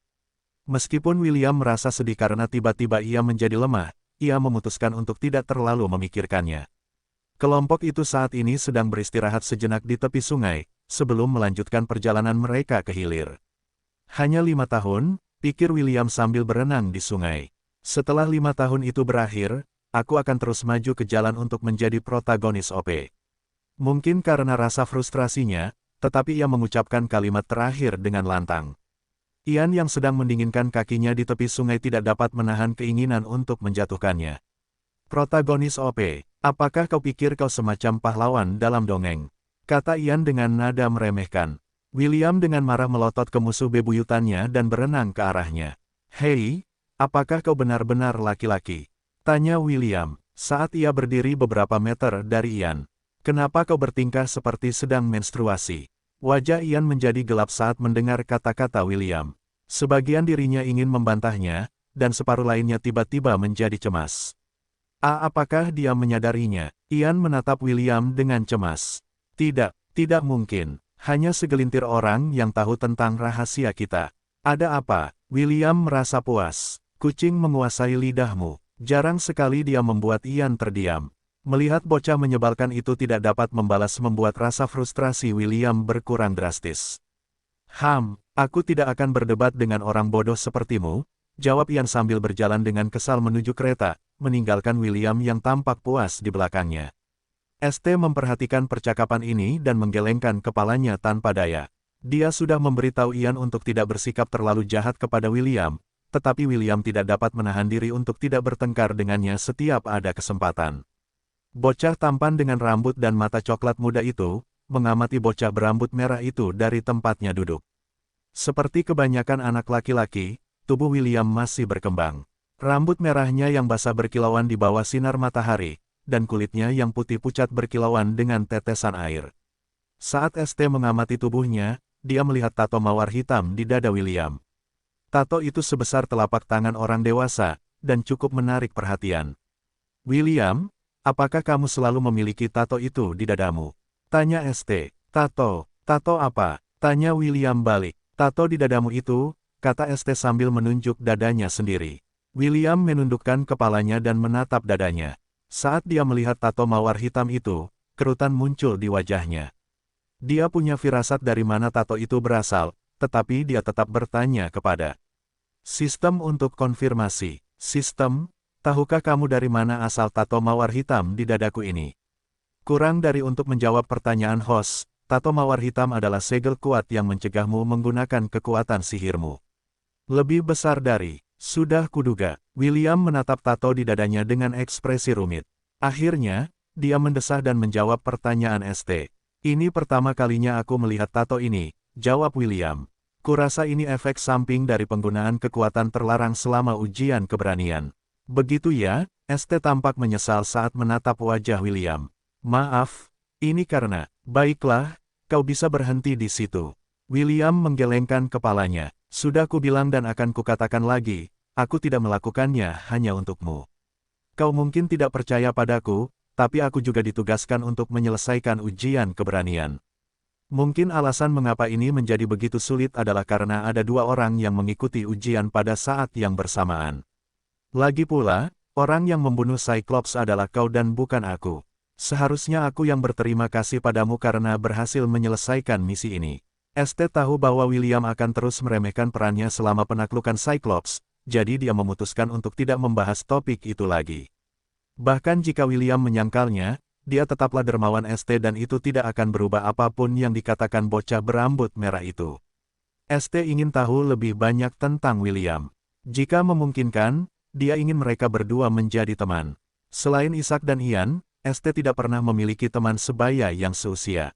Meskipun William merasa sedih karena tiba-tiba ia menjadi lemah, ia memutuskan untuk tidak terlalu memikirkannya. Kelompok itu saat ini sedang beristirahat sejenak di tepi sungai, sebelum melanjutkan perjalanan mereka ke hilir. Hanya 5 tahun, pikir William sambil berenang di sungai. Setelah 5 tahun itu berakhir, aku akan terus maju ke jalan untuk menjadi protagonis OP. Mungkin karena rasa frustrasinya, tetapi ia mengucapkan kalimat terakhir dengan lantang. Ian yang sedang mendinginkan kakinya di tepi sungai tidak dapat menahan keinginan untuk menjatuhkannya. Protagonis OP, apakah kau pikir kau semacam pahlawan dalam dongeng? Kata Ian dengan nada meremehkan. William dengan marah melotot ke musuh bebuyutannya dan berenang ke arahnya. Hei, apakah kau benar-benar laki-laki? Tanya William, saat ia berdiri beberapa meter dari Ian. Kenapa kau bertingkah seperti sedang menstruasi? Wajah Ian menjadi gelap saat mendengar kata-kata William. Sebagian dirinya ingin membantahnya, dan separuh lainnya tiba-tiba menjadi cemas. Apakah dia menyadarinya? Ian menatap William dengan cemas. Tidak mungkin. Hanya segelintir orang yang tahu tentang rahasia kita. Ada apa? William merasa puas. Kucing menguasai lidahmu. Jarang sekali dia membuat Ian terdiam. Melihat bocah menyebalkan itu tidak dapat membuat rasa frustrasi William berkurang drastis. Aku tidak akan berdebat dengan orang bodoh sepertimu, jawab Ian sambil berjalan dengan kesal menuju kereta, meninggalkan William yang tampak puas di belakangnya. ST memperhatikan percakapan ini dan menggelengkan kepalanya tanpa daya. Dia sudah memberitahu Ian untuk tidak bersikap terlalu jahat kepada William, tetapi William tidak dapat menahan diri untuk tidak bertengkar dengannya setiap ada kesempatan. Bocah tampan dengan rambut dan mata coklat muda itu, mengamati bocah berambut merah itu dari tempatnya duduk. Seperti kebanyakan anak laki-laki, tubuh William masih berkembang. Rambut merahnya yang basah berkilauan di bawah sinar matahari, dan kulitnya yang putih pucat berkilauan dengan tetesan air. Saat ST mengamati tubuhnya, dia melihat tato mawar hitam di dada William. Tato itu sebesar telapak tangan orang dewasa, dan cukup menarik perhatian. William, apakah kamu selalu memiliki tato itu di dadamu? Tanya ST. Tato apa? Tanya William balik. Tato di dadamu itu, kata ST sambil menunjuk dadanya sendiri. William menundukkan kepalanya dan menatap dadanya. Saat dia melihat tato mawar hitam itu, kerutan muncul di wajahnya. Dia punya firasat dari mana tato itu berasal, tetapi dia tetap bertanya kepada sistem untuk konfirmasi. Sistem, tahukah kamu dari mana asal tato mawar hitam di dadaku ini? Kurang dari untuk menjawab pertanyaan host, tato mawar hitam adalah segel kuat yang mencegahmu menggunakan kekuatan sihirmu. Lebih besar dari, sudah kuduga. William menatap tato di dadanya dengan ekspresi rumit. Akhirnya, dia mendesah dan menjawab pertanyaan ST. Ini pertama kalinya aku melihat tato ini, jawab William. Kurasa ini efek samping dari penggunaan kekuatan terlarang selama ujian keberanian. Begitu ya? ST tampak menyesal saat menatap wajah William. Maaf, ini karena, baiklah, kau bisa berhenti di situ. William menggelengkan kepalanya. Sudah kubilang dan akan kukatakan lagi, aku tidak melakukannya hanya untukmu. Kau mungkin tidak percaya padaku, tapi aku juga ditugaskan untuk menyelesaikan ujian keberanian. Mungkin alasan mengapa ini menjadi begitu sulit adalah karena ada dua orang yang mengikuti ujian pada saat yang bersamaan. Lagi pula, orang yang membunuh Cyclops adalah kau dan bukan aku. Seharusnya aku yang berterima kasih padamu karena berhasil menyelesaikan misi ini. ST tahu bahwa William akan terus meremehkan perannya selama penaklukan Cyclops, jadi dia memutuskan untuk tidak membahas topik itu lagi. Bahkan jika William menyangkalnya, dia tetaplah dermawan ST dan itu tidak akan berubah apapun yang dikatakan bocah berambut merah itu. ST ingin tahu lebih banyak tentang William. Jika memungkinkan, dia ingin mereka berdua menjadi teman. Selain Isaac dan Ian, ST tidak pernah memiliki teman sebaya yang seusia.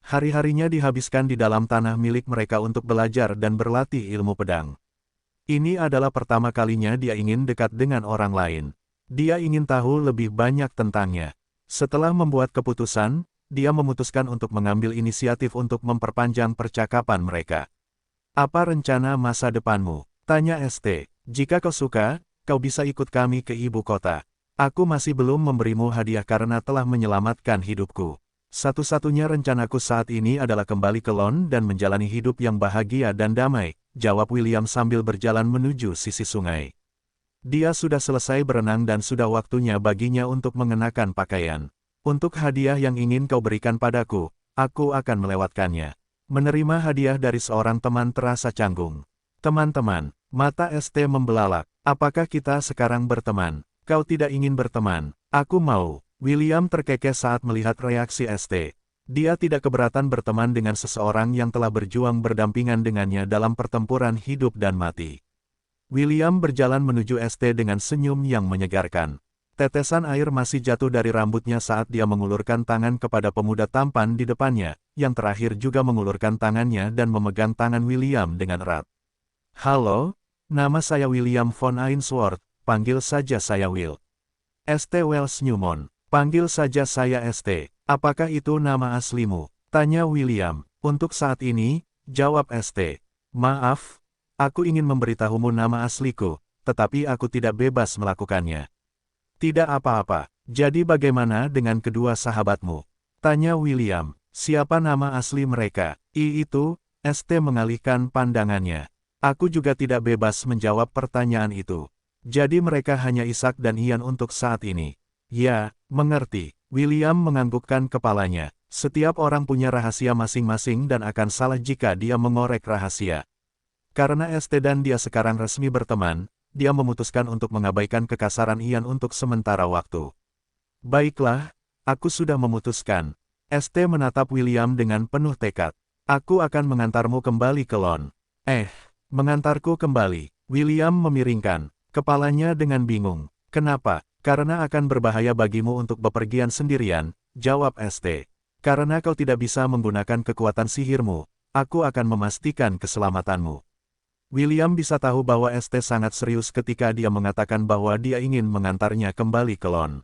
Hari-harinya dihabiskan di dalam tanah milik mereka untuk belajar dan berlatih ilmu pedang. Ini adalah pertama kalinya dia ingin dekat dengan orang lain. Dia ingin tahu lebih banyak tentangnya. Setelah membuat keputusan, dia memutuskan untuk mengambil inisiatif untuk memperpanjang percakapan mereka. Apa rencana masa depanmu? Tanya ST. Jika kau suka, kau bisa ikut kami ke ibu kota. Aku masih belum memberimu hadiah karena telah menyelamatkan hidupku. Satu-satunya rencanaku saat ini adalah kembali ke Lon dan menjalani hidup yang bahagia dan damai, jawab William sambil berjalan menuju sisi sungai. Dia sudah selesai berenang dan sudah waktunya baginya untuk mengenakan pakaian. Untuk hadiah yang ingin kau berikan padaku, aku akan melewatkannya. Menerima hadiah dari seorang teman terasa canggung. Teman-teman, mata ST membelalak. Apakah kita sekarang berteman? Kau tidak ingin berteman. Aku mau. William terkekeh saat melihat reaksi ST. Dia tidak keberatan berteman dengan seseorang yang telah berjuang berdampingan dengannya dalam pertempuran hidup dan mati. William berjalan menuju ST dengan senyum yang menyegarkan. Tetesan air masih jatuh dari rambutnya saat dia mengulurkan tangan kepada pemuda tampan di depannya, yang terakhir juga mengulurkan tangannya dan memegang tangan William dengan erat. Halo, nama saya William von Ainsworth, panggil saja saya Will. ST Wells Newmont, panggil saja saya ST. Apakah itu nama aslimu? Tanya William. Untuk saat ini, jawab ST. Maaf, aku ingin memberitahumu nama asliku, tetapi aku tidak bebas melakukannya. Tidak apa-apa. Jadi bagaimana dengan kedua sahabatmu? Tanya William. Siapa nama asli mereka? Itu, ST mengalihkan pandangannya. Aku juga tidak bebas menjawab pertanyaan itu. Jadi mereka hanya Isaac dan Ian untuk saat ini. Ya, mengerti. William menganggukkan kepalanya. Setiap orang punya rahasia masing-masing dan akan salah jika dia mengorek rahasia. Karena ST dan dia sekarang resmi berteman, dia memutuskan untuk mengabaikan kekasaran Ian untuk sementara waktu. Baiklah, aku sudah memutuskan. ST menatap William dengan penuh tekad. Aku akan mengantarmu kembali ke Lon. Mengantarku kembali. William memiringkan kepalanya dengan bingung. Kenapa? Karena akan berbahaya bagimu untuk bepergian sendirian, jawab ST. Karena kau tidak bisa menggunakan kekuatan sihirmu, aku akan memastikan keselamatanmu. William bisa tahu bahwa ST sangat serius ketika dia mengatakan bahwa dia ingin mengantarnya kembali ke Lon.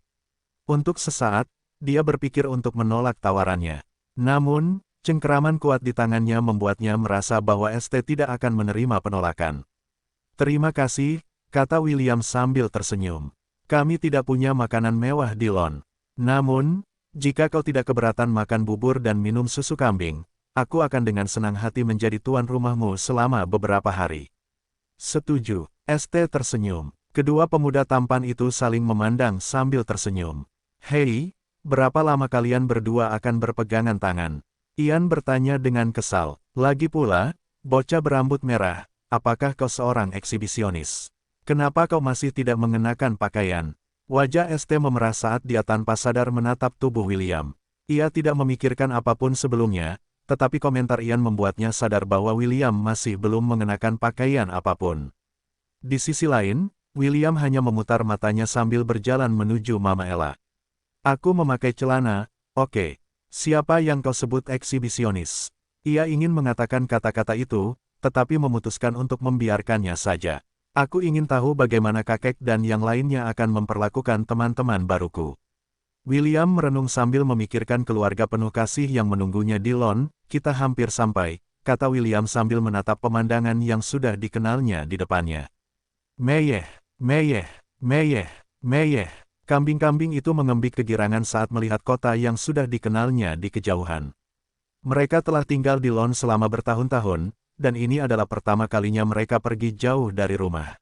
Untuk sesaat, dia berpikir untuk menolak tawarannya. Namun, cengkeraman kuat di tangannya membuatnya merasa bahwa ST tidak akan menerima penolakan. Terima kasih, kata William sambil tersenyum. Kami tidak punya makanan mewah di Lon. Namun, jika kau tidak keberatan makan bubur dan minum susu kambing, aku akan dengan senang hati menjadi tuan rumahmu selama beberapa hari. Setuju, ST tersenyum. Kedua pemuda tampan itu saling memandang sambil tersenyum. Hei, berapa lama kalian berdua akan berpegangan tangan? Ian bertanya dengan kesal. Lagi pula, bocah berambut merah, apakah kau seorang eksibisionis? Kenapa kau masih tidak mengenakan pakaian? Wajah ST memerah saat dia tanpa sadar menatap tubuh William. Ia tidak memikirkan apapun sebelumnya, tetapi komentar Ian membuatnya sadar bahwa William masih belum mengenakan pakaian apapun. Di sisi lain, William hanya memutar matanya sambil berjalan menuju Mama Ella. Aku memakai celana, oke. Siapa yang kau sebut eksibisionis? Ia ingin mengatakan kata-kata itu, tetapi memutuskan untuk membiarkannya saja. Aku ingin tahu bagaimana kakek dan yang lainnya akan memperlakukan teman-teman baruku. William merenung sambil memikirkan keluarga penuh kasih yang menunggunya di Lon. Kita hampir sampai, kata William sambil menatap pemandangan yang sudah dikenalnya di depannya. Meyeh, meyeh, meyeh, meyeh. Kambing-kambing itu mengembik kegirangan saat melihat kota yang sudah dikenalnya di kejauhan. Mereka telah tinggal di Lon selama bertahun-tahun, dan ini adalah pertama kalinya mereka pergi jauh dari rumah.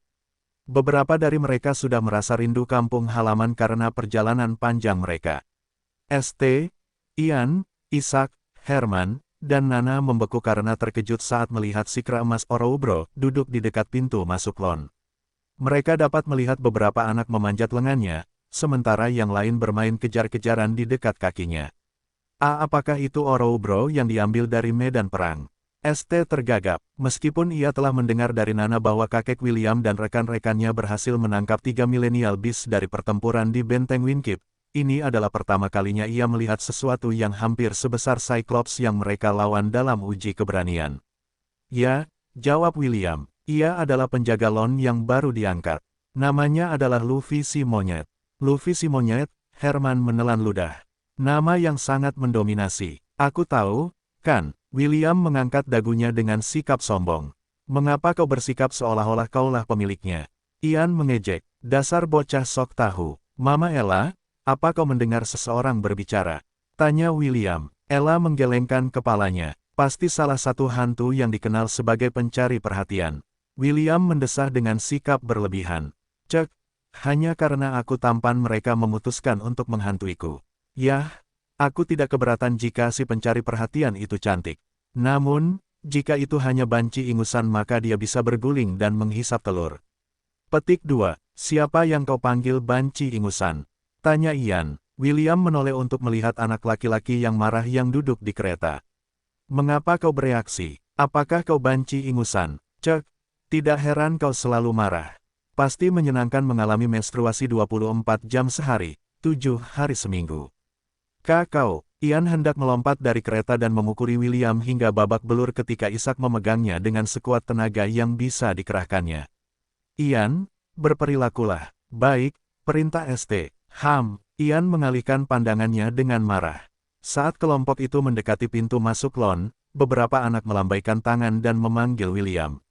Beberapa dari mereka sudah merasa rindu kampung halaman karena perjalanan panjang mereka. ST, Ian, Isaac, Herman, dan Nana membeku karena terkejut saat melihat si kera emas Orobro duduk di dekat pintu masuk Lon. Mereka dapat melihat beberapa anak memanjat lengannya, sementara yang lain bermain kejar-kejaran di dekat kakinya. Apakah itu Orobro yang diambil dari medan perang? ST tergagap, meskipun ia telah mendengar dari Nana bahwa kakek William dan rekan-rekannya berhasil menangkap 3 milenial beast dari pertempuran di Benteng Winkip. Ini adalah pertama kalinya ia melihat sesuatu yang hampir sebesar Cyclops yang mereka lawan dalam uji keberanian. Ya, jawab William, ia adalah penjaga Lon yang baru diangkat. Namanya adalah Luffy si Monyet. Luffy si Monyet, Herman menelan ludah. Nama yang sangat mendominasi. Aku tahu, kan? William mengangkat dagunya dengan sikap sombong. Mengapa kau bersikap seolah-olah kaulah pemiliknya? Ian mengejek. Dasar bocah sok tahu. Mama Ella, apa kau mendengar seseorang berbicara? Tanya William. Ella menggelengkan kepalanya. Pasti salah satu hantu yang dikenal sebagai pencari perhatian. William mendesah dengan sikap berlebihan. Cek, hanya karena aku tampan mereka memutuskan untuk menghantuiku. Yah, aku tidak keberatan jika si pencari perhatian itu cantik. Namun, jika itu hanya banci ingusan maka dia bisa berguling dan menghisap telur. Petik 2. Siapa yang kau panggil banci ingusan? Tanya Ian. William menoleh untuk melihat anak laki-laki yang marah yang duduk di kereta. Mengapa kau bereaksi? Apakah kau banci ingusan? Cek, tidak heran kau selalu marah. Pasti menyenangkan mengalami menstruasi 24 jam sehari, 7 hari seminggu. Kau, Ian hendak melompat dari kereta dan memukuli William hingga babak belur ketika Isaac memegangnya dengan sekuat tenaga yang bisa dikerahkannya. Ian, berperilakulah. Baik, perintah ST. Ian mengalihkan pandangannya dengan marah. Saat kelompok itu mendekati pintu masuk Lon, beberapa anak melambaikan tangan dan memanggil William.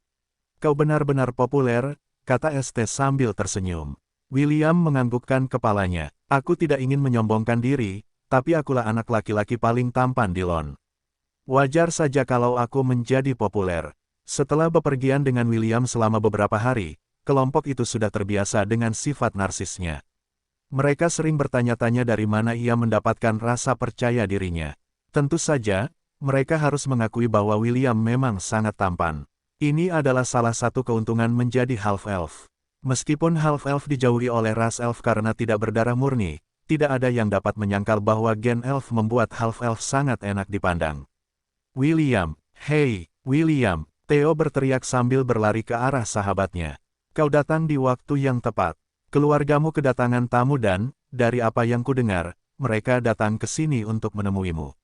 Kau benar-benar populer, kata ST sambil tersenyum. William menganggukkan kepalanya. Aku tidak ingin menyombongkan diri, tapi akulah anak laki-laki paling tampan di Lon. Wajar saja kalau aku menjadi populer. Setelah bepergian dengan William selama beberapa hari, kelompok itu sudah terbiasa dengan sifat narsisnya. Mereka sering bertanya-tanya dari mana ia mendapatkan rasa percaya dirinya. Tentu saja, mereka harus mengakui bahwa William memang sangat tampan. Ini adalah salah satu keuntungan menjadi half-elf. Meskipun half-elf dijauhi oleh ras elf karena tidak berdarah murni, tidak ada yang dapat menyangkal bahwa gen elf membuat half-elf sangat enak dipandang. William, hei, William, Theo berteriak sambil berlari ke arah sahabatnya. Kau datang di waktu yang tepat. Keluargamu kedatangan tamu dan, dari apa yang kudengar, mereka datang ke sini untuk menemuimu.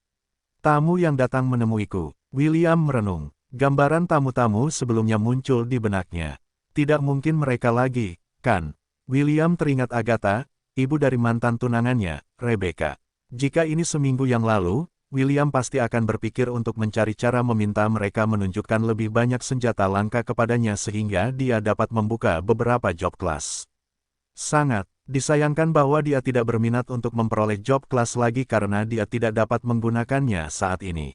Tamu yang datang menemuiku. William merenung. Gambaran tamu-tamu sebelumnya muncul di benaknya. Tidak mungkin mereka lagi, kan? William teringat Agatha, ibu dari mantan tunangannya, Rebecca. Jika ini seminggu yang lalu, William pasti akan berpikir untuk mencari cara meminta mereka menunjukkan lebih banyak senjata langka kepadanya sehingga dia dapat membuka beberapa job class. Sangat disayangkan bahwa dia tidak berminat untuk memperoleh job class lagi karena dia tidak dapat menggunakannya saat ini.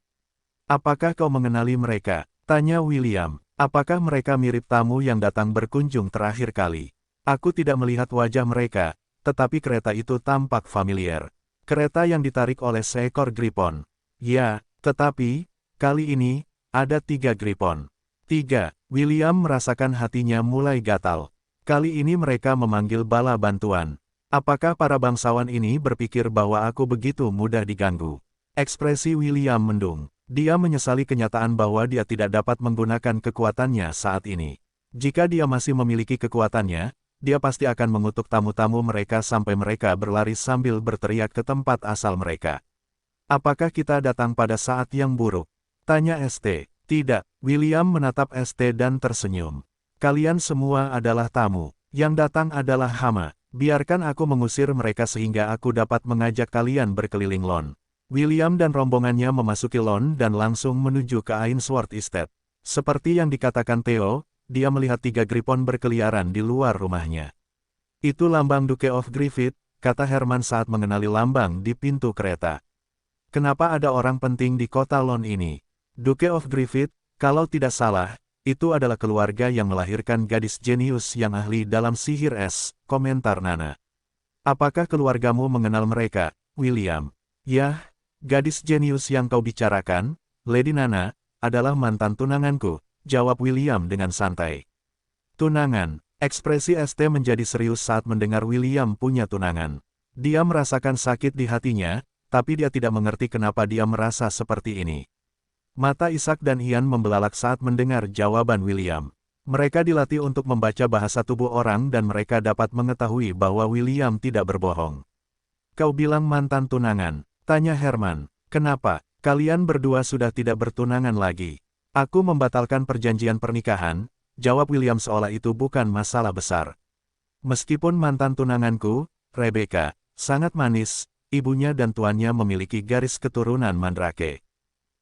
Apakah kau mengenali mereka? Tanya William. Apakah mereka mirip tamu yang datang berkunjung terakhir kali? Aku tidak melihat wajah mereka, tetapi kereta itu tampak familiar. Kereta yang ditarik oleh seekor Griffon. Ya, tetapi, kali ini, ada 3 Griffon. 3. William merasakan hatinya mulai gatal. Kali ini mereka memanggil bala bantuan. Apakah para bangsawan ini berpikir bahwa aku begitu mudah diganggu? Ekspresi William mendung. Dia menyesali kenyataan bahwa dia tidak dapat menggunakan kekuatannya saat ini. Jika dia masih memiliki kekuatannya, dia pasti akan mengutuk tamu-tamu mereka sampai mereka berlari sambil berteriak ke tempat asal mereka. Apakah kita datang pada saat yang buruk? Tanya ST. Tidak. William menatap ST dan tersenyum. Kalian semua adalah tamu. Yang datang adalah hama. Biarkan aku mengusir mereka sehingga aku dapat mengajak kalian berkeliling Lon. William dan rombongannya memasuki Lon dan langsung menuju ke Ainsworth Estate. Seperti yang dikatakan Theo, dia melihat 3 Griffon berkeliaran di luar rumahnya. Itu lambang Duke of Griffith, kata Herman saat mengenali lambang di pintu kereta. Kenapa ada orang penting di kota Lon ini? Duke of Griffith, kalau tidak salah, itu adalah keluarga yang melahirkan gadis jenius yang ahli dalam sihir es, komentar Nana. Apakah keluargamu mengenal mereka, William? Yah, gadis jenius yang kau bicarakan, Lady Nana, adalah mantan tunanganku, jawab William dengan santai. Tunangan, ekspresi ST menjadi serius saat mendengar William punya tunangan. Dia merasakan sakit di hatinya, tapi dia tidak mengerti kenapa dia merasa seperti ini. Mata Isaac dan Ian membelalak saat mendengar jawaban William. Mereka dilatih untuk membaca bahasa tubuh orang dan mereka dapat mengetahui bahwa William tidak berbohong. Kau bilang mantan tunangan, tanya Herman. Kenapa? Kalian berdua sudah tidak bertunangan lagi. Aku membatalkan perjanjian pernikahan, jawab William seolah itu bukan masalah besar. Meskipun mantan tunanganku, Rebecca, sangat manis, ibunya dan tuannya memiliki garis keturunan Mandrake.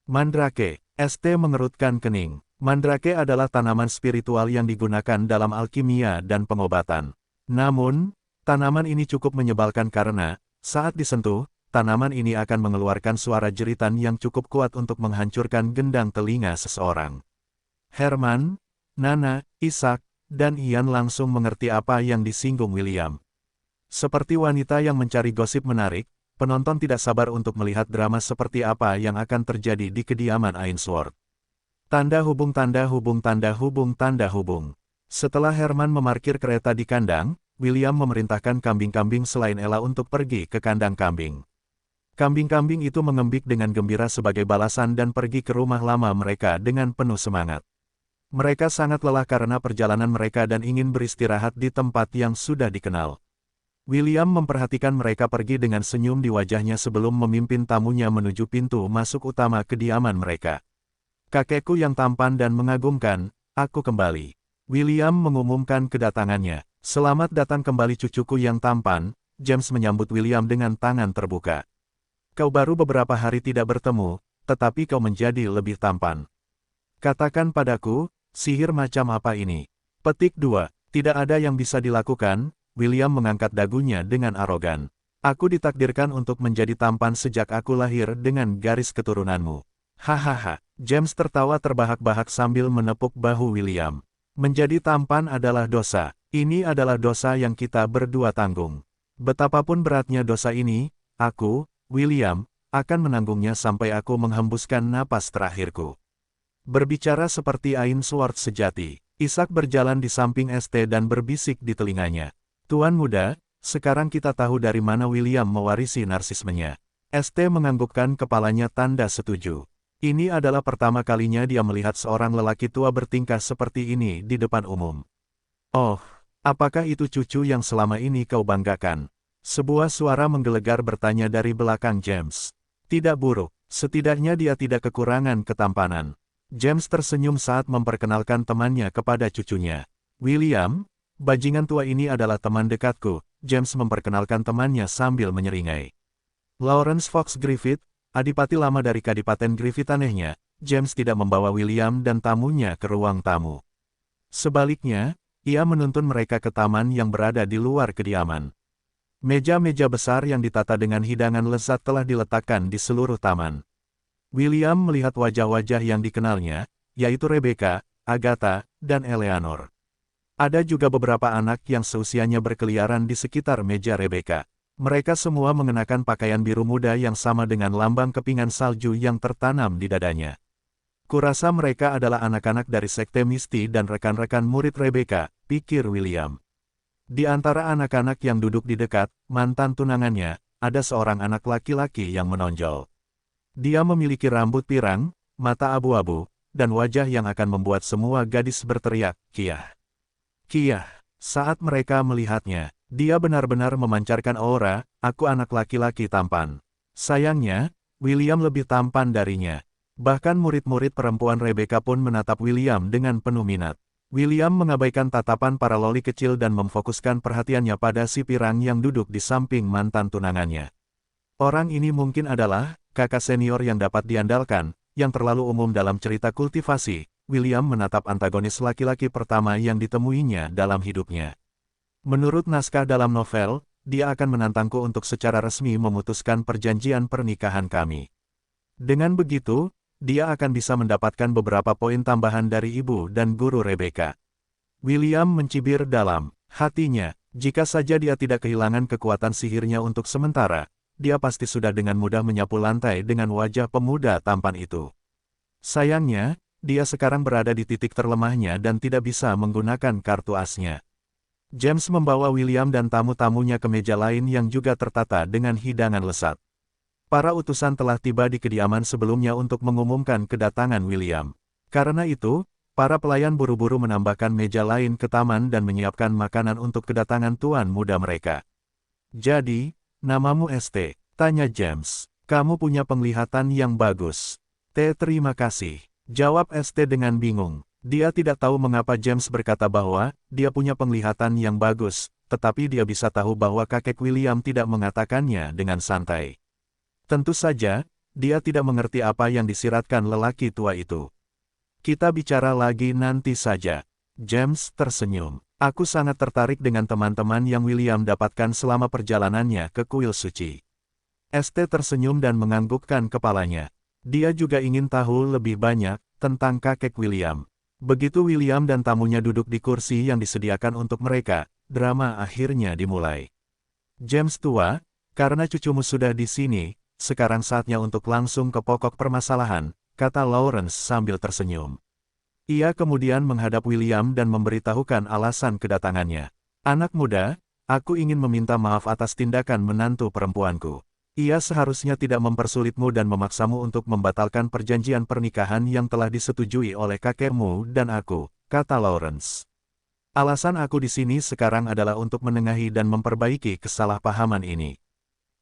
Mandrake, ST mengerutkan kening. Mandrake adalah tanaman spiritual yang digunakan dalam alkimia dan pengobatan. Namun, tanaman ini cukup menyebalkan karena, saat disentuh, tanaman ini akan mengeluarkan suara jeritan yang cukup kuat untuk menghancurkan gendang telinga seseorang. Herman, Nana, Isaac, dan Ian langsung mengerti apa yang disinggung William. Seperti wanita yang mencari gosip menarik, penonton tidak sabar untuk melihat drama seperti apa yang akan terjadi di kediaman Ainsworth. Tanda hubung tanda hubung tanda hubung tanda hubung. Setelah Herman memarkir kereta di kandang, William memerintahkan kambing-kambing selain Ella untuk pergi ke kandang kambing. Kambing-kambing itu mengembik dengan gembira sebagai balasan dan pergi ke rumah lama mereka dengan penuh semangat. Mereka sangat lelah karena perjalanan mereka dan ingin beristirahat di tempat yang sudah dikenal. William memperhatikan mereka pergi dengan senyum di wajahnya sebelum memimpin tamunya menuju pintu masuk utama kediaman mereka. Kakekku yang tampan dan mengagumkan, aku kembali. William mengumumkan kedatangannya. Selamat datang kembali cucuku yang tampan, James menyambut William dengan tangan terbuka. Kau baru beberapa hari tidak bertemu, tetapi kau menjadi lebih tampan. Katakan padaku, sihir macam apa ini? Petik 2. Tidak ada yang bisa dilakukan. William mengangkat dagunya dengan arogan. Aku ditakdirkan untuk menjadi tampan sejak aku lahir dengan garis keturunanmu. Hahaha, James tertawa terbahak-bahak sambil menepuk bahu William. Menjadi tampan adalah dosa. Ini adalah dosa yang kita berdua tanggung. Betapapun beratnya dosa ini, aku, William, akan menanggungnya sampai aku menghembuskan napas terakhirku. Berbicara seperti Ainsworth sejati, Isaac berjalan di samping ST dan berbisik di telinganya. Tuan muda, sekarang kita tahu dari mana William mewarisi narsismenya. ST menganggukkan kepalanya tanda setuju. Ini adalah pertama kalinya dia melihat seorang lelaki tua bertingkah seperti ini di depan umum. Oh, Apakah itu cucu yang selama ini kau banggakan? Sebuah suara menggelegar bertanya dari belakang James. Tidak buruk, setidaknya dia tidak kekurangan ketampanan. James tersenyum saat memperkenalkan temannya kepada cucunya. William, bajingan tua ini adalah teman dekatku, James memperkenalkan temannya sambil menyeringai. Lawrence Fox Griffith, adipati lama dari Kadipaten Griffith. Anehnya, James tidak membawa William dan tamunya ke ruang tamu. Sebaliknya, ia menuntun mereka ke taman yang berada di luar kediaman. Meja-meja besar yang ditata dengan hidangan lezat telah diletakkan di seluruh taman. William melihat wajah-wajah yang dikenalnya, yaitu Rebecca, Agatha, dan Eleanor. Ada juga beberapa anak yang seusianya berkeliaran di sekitar meja Rebecca. Mereka semua mengenakan pakaian biru muda yang sama dengan lambang kepingan salju yang tertanam di dadanya. Kurasa mereka adalah anak-anak dari Sekte Misty dan rekan-rekan murid Rebecca, pikir William. Di antara anak-anak yang duduk di dekat, mantan tunangannya, ada seorang anak laki-laki yang menonjol. Dia memiliki rambut pirang, mata abu-abu, dan wajah yang akan membuat semua gadis berteriak, "Kiyah! Kiyah!" Saat mereka melihatnya, dia benar-benar memancarkan aura, "Aku anak laki-laki tampan." Sayangnya, William lebih tampan darinya. Bahkan murid-murid perempuan Rebecca pun menatap William dengan penuh minat. William mengabaikan tatapan para loli kecil dan memfokuskan perhatiannya pada si pirang yang duduk di samping mantan tunangannya. Orang ini mungkin adalah kakak senior yang dapat diandalkan, yang terlalu umum dalam cerita kultivasi. William menatap antagonis laki-laki pertama yang ditemuinya dalam hidupnya. Menurut naskah dalam novel, dia akan menantangku untuk secara resmi memutuskan perjanjian pernikahan kami. Dengan begitu, dia akan bisa mendapatkan beberapa poin tambahan dari ibu dan guru Rebecca. William mencibir dalam hatinya, jika saja dia tidak kehilangan kekuatan sihirnya untuk sementara, dia pasti sudah dengan mudah menyapu lantai dengan wajah pemuda tampan itu. Sayangnya, dia sekarang berada di titik terlemahnya dan tidak bisa menggunakan kartu asnya. James membawa William dan tamu-tamunya ke meja lain yang juga tertata dengan hidangan lezat. Para utusan telah tiba di kediaman sebelumnya untuk mengumumkan kedatangan William. Karena itu, para pelayan buru-buru menambahkan meja lain ke taman dan menyiapkan makanan untuk kedatangan tuan muda mereka. "Jadi, namamu ST?" tanya James. "Kamu punya penglihatan yang bagus." Terima kasih," jawab ST dengan bingung. Dia tidak tahu mengapa James berkata bahwa dia punya penglihatan yang bagus, tetapi dia bisa tahu bahwa kakek William tidak mengatakannya dengan santai. Tentu saja, dia tidak mengerti apa yang disiratkan lelaki tua itu. "Kita bicara lagi nanti saja." James tersenyum. "Aku sangat tertarik dengan teman-teman yang William dapatkan selama perjalanannya ke kuil suci." ST tersenyum dan menganggukkan kepalanya. Dia juga ingin tahu lebih banyak tentang kakek William. Begitu William dan tamunya duduk di kursi yang disediakan untuk mereka, drama akhirnya dimulai. "James tua, karena cucumu sudah di sini, sekarang saatnya untuk langsung ke pokok permasalahan," kata Lawrence sambil tersenyum. Ia kemudian menghadap William dan memberitahukan alasan kedatangannya. "Anak muda, aku ingin meminta maaf atas tindakan menantu perempuanku. Ia seharusnya tidak mempersulitmu dan memaksamu untuk membatalkan perjanjian pernikahan yang telah disetujui oleh kakekmu dan aku," kata Lawrence. "Alasan aku di sini sekarang adalah untuk menengahi dan memperbaiki kesalahpahaman ini."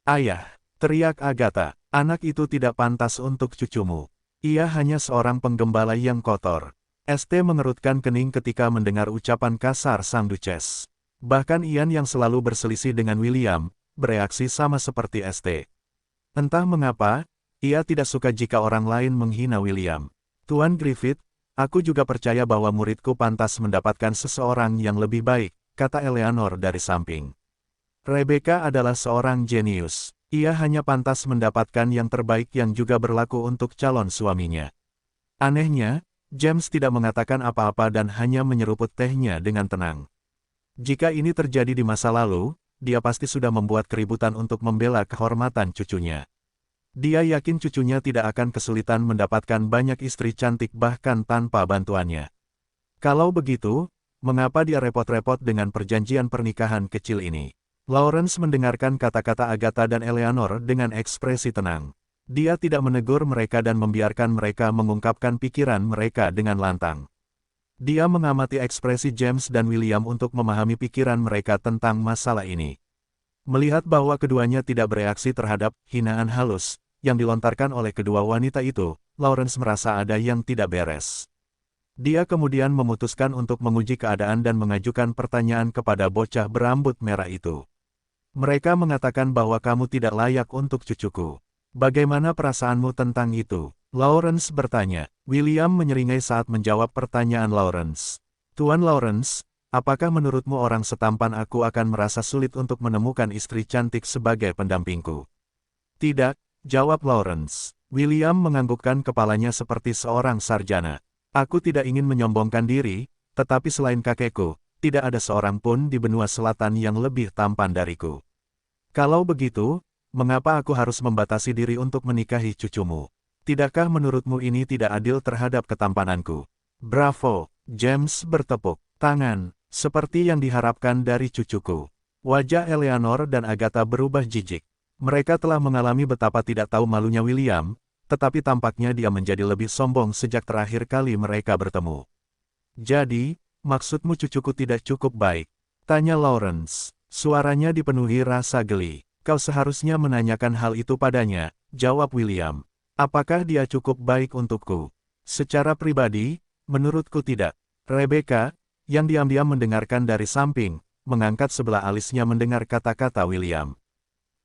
"Ayah," teriak Agatha, "anak itu tidak pantas untuk cucumu. Ia hanya seorang penggembala yang kotor." ST mengerutkan kening ketika mendengar ucapan kasar sang Duchess. Bahkan Ian yang selalu berselisih dengan William, bereaksi sama seperti ST. Entah mengapa, ia tidak suka jika orang lain menghina William. "Tuan Griffith, aku juga percaya bahwa muridku pantas mendapatkan seseorang yang lebih baik," kata Eleanor dari samping. "Rebecca adalah seorang jenius. Ia hanya pantas mendapatkan yang terbaik yang juga berlaku untuk calon suaminya." Anehnya, James tidak mengatakan apa-apa dan hanya menyeruput tehnya dengan tenang. Jika ini terjadi di masa lalu, dia pasti sudah membuat keributan untuk membela kehormatan cucunya. Dia yakin cucunya tidak akan kesulitan mendapatkan banyak istri cantik bahkan tanpa bantuannya. Kalau begitu, mengapa dia repot-repot dengan perjanjian pernikahan kecil ini? Lawrence mendengarkan kata-kata Agatha dan Eleanor dengan ekspresi tenang. Dia tidak menegur mereka dan membiarkan mereka mengungkapkan pikiran mereka dengan lantang. Dia mengamati ekspresi James dan William untuk memahami pikiran mereka tentang masalah ini. Melihat bahwa keduanya tidak bereaksi terhadap hinaan halus yang dilontarkan oleh kedua wanita itu, Lawrence merasa ada yang tidak beres. Dia kemudian memutuskan untuk menguji keadaan dan mengajukan pertanyaan kepada bocah berambut merah itu. Mereka mengatakan bahwa kamu tidak layak untuk cucuku. Bagaimana perasaanmu tentang itu? Lawrence bertanya. William menyeringai saat menjawab pertanyaan Lawrence. Tuan Lawrence, apakah menurutmu orang setampan aku akan merasa sulit untuk menemukan istri cantik sebagai pendampingku? Tidak, jawab Lawrence. William menganggukkan kepalanya seperti seorang sarjana. Aku tidak ingin menyombongkan diri, tetapi selain kakekku, tidak ada seorang pun di benua selatan yang lebih tampan dariku. Kalau begitu, mengapa aku harus membatasi diri untuk menikahi cucumu? Tidakkah menurutmu ini tidak adil terhadap ketampananku? Bravo, James bertepuk tangan, seperti yang diharapkan dari cucuku. Wajah Eleanor dan Agatha berubah jijik. Mereka telah mengalami betapa tidak tahu malunya William, tetapi tampaknya dia menjadi lebih sombong sejak terakhir kali mereka bertemu. Jadi, maksudmu cucuku tidak cukup baik? Tanya Lawrence. Suaranya dipenuhi rasa geli. Kau seharusnya menanyakan hal itu padanya, jawab William. Apakah dia cukup baik untukku? Secara pribadi, menurutku tidak. Rebecca, yang diam-diam mendengarkan dari samping, mengangkat sebelah alisnya mendengar kata-kata William.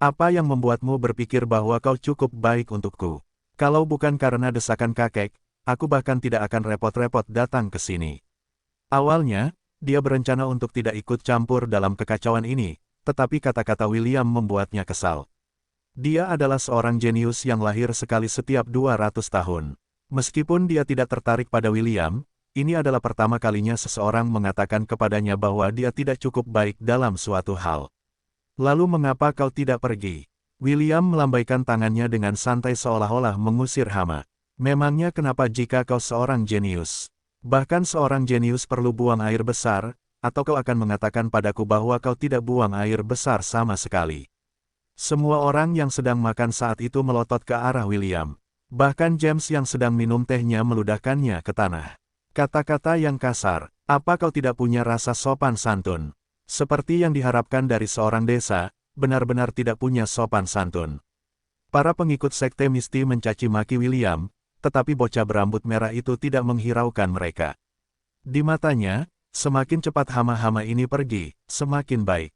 Apa yang membuatmu berpikir bahwa kau cukup baik untukku? Kalau bukan karena desakan kakek, aku bahkan tidak akan repot-repot datang ke sini. Awalnya, dia berencana untuk tidak ikut campur dalam kekacauan ini, tetapi kata-kata William membuatnya kesal. Dia adalah seorang jenius yang lahir sekali setiap 200 tahun. Meskipun dia tidak tertarik pada William, ini adalah pertama kalinya seseorang mengatakan kepadanya bahwa dia tidak cukup baik dalam suatu hal. Lalu mengapa kau tidak pergi? William melambaikan tangannya dengan santai seolah-olah mengusir hama. Memangnya kenapa jika kau seorang jenius? Bahkan seorang jenius perlu buang air besar, atau kau akan mengatakan padaku bahwa kau tidak buang air besar sama sekali. Semua orang yang sedang makan saat itu melotot ke arah William. Bahkan James yang sedang minum tehnya meludahkannya ke tanah. Kata-kata yang kasar, apa kau tidak punya rasa sopan santun? Seperti yang diharapkan dari seorang desa, benar-benar tidak punya sopan santun. Para pengikut sekte Misti mencaci maki William, tetapi bocah berambut merah itu tidak menghiraukan mereka. Di matanya, semakin cepat hama-hama ini pergi, semakin baik.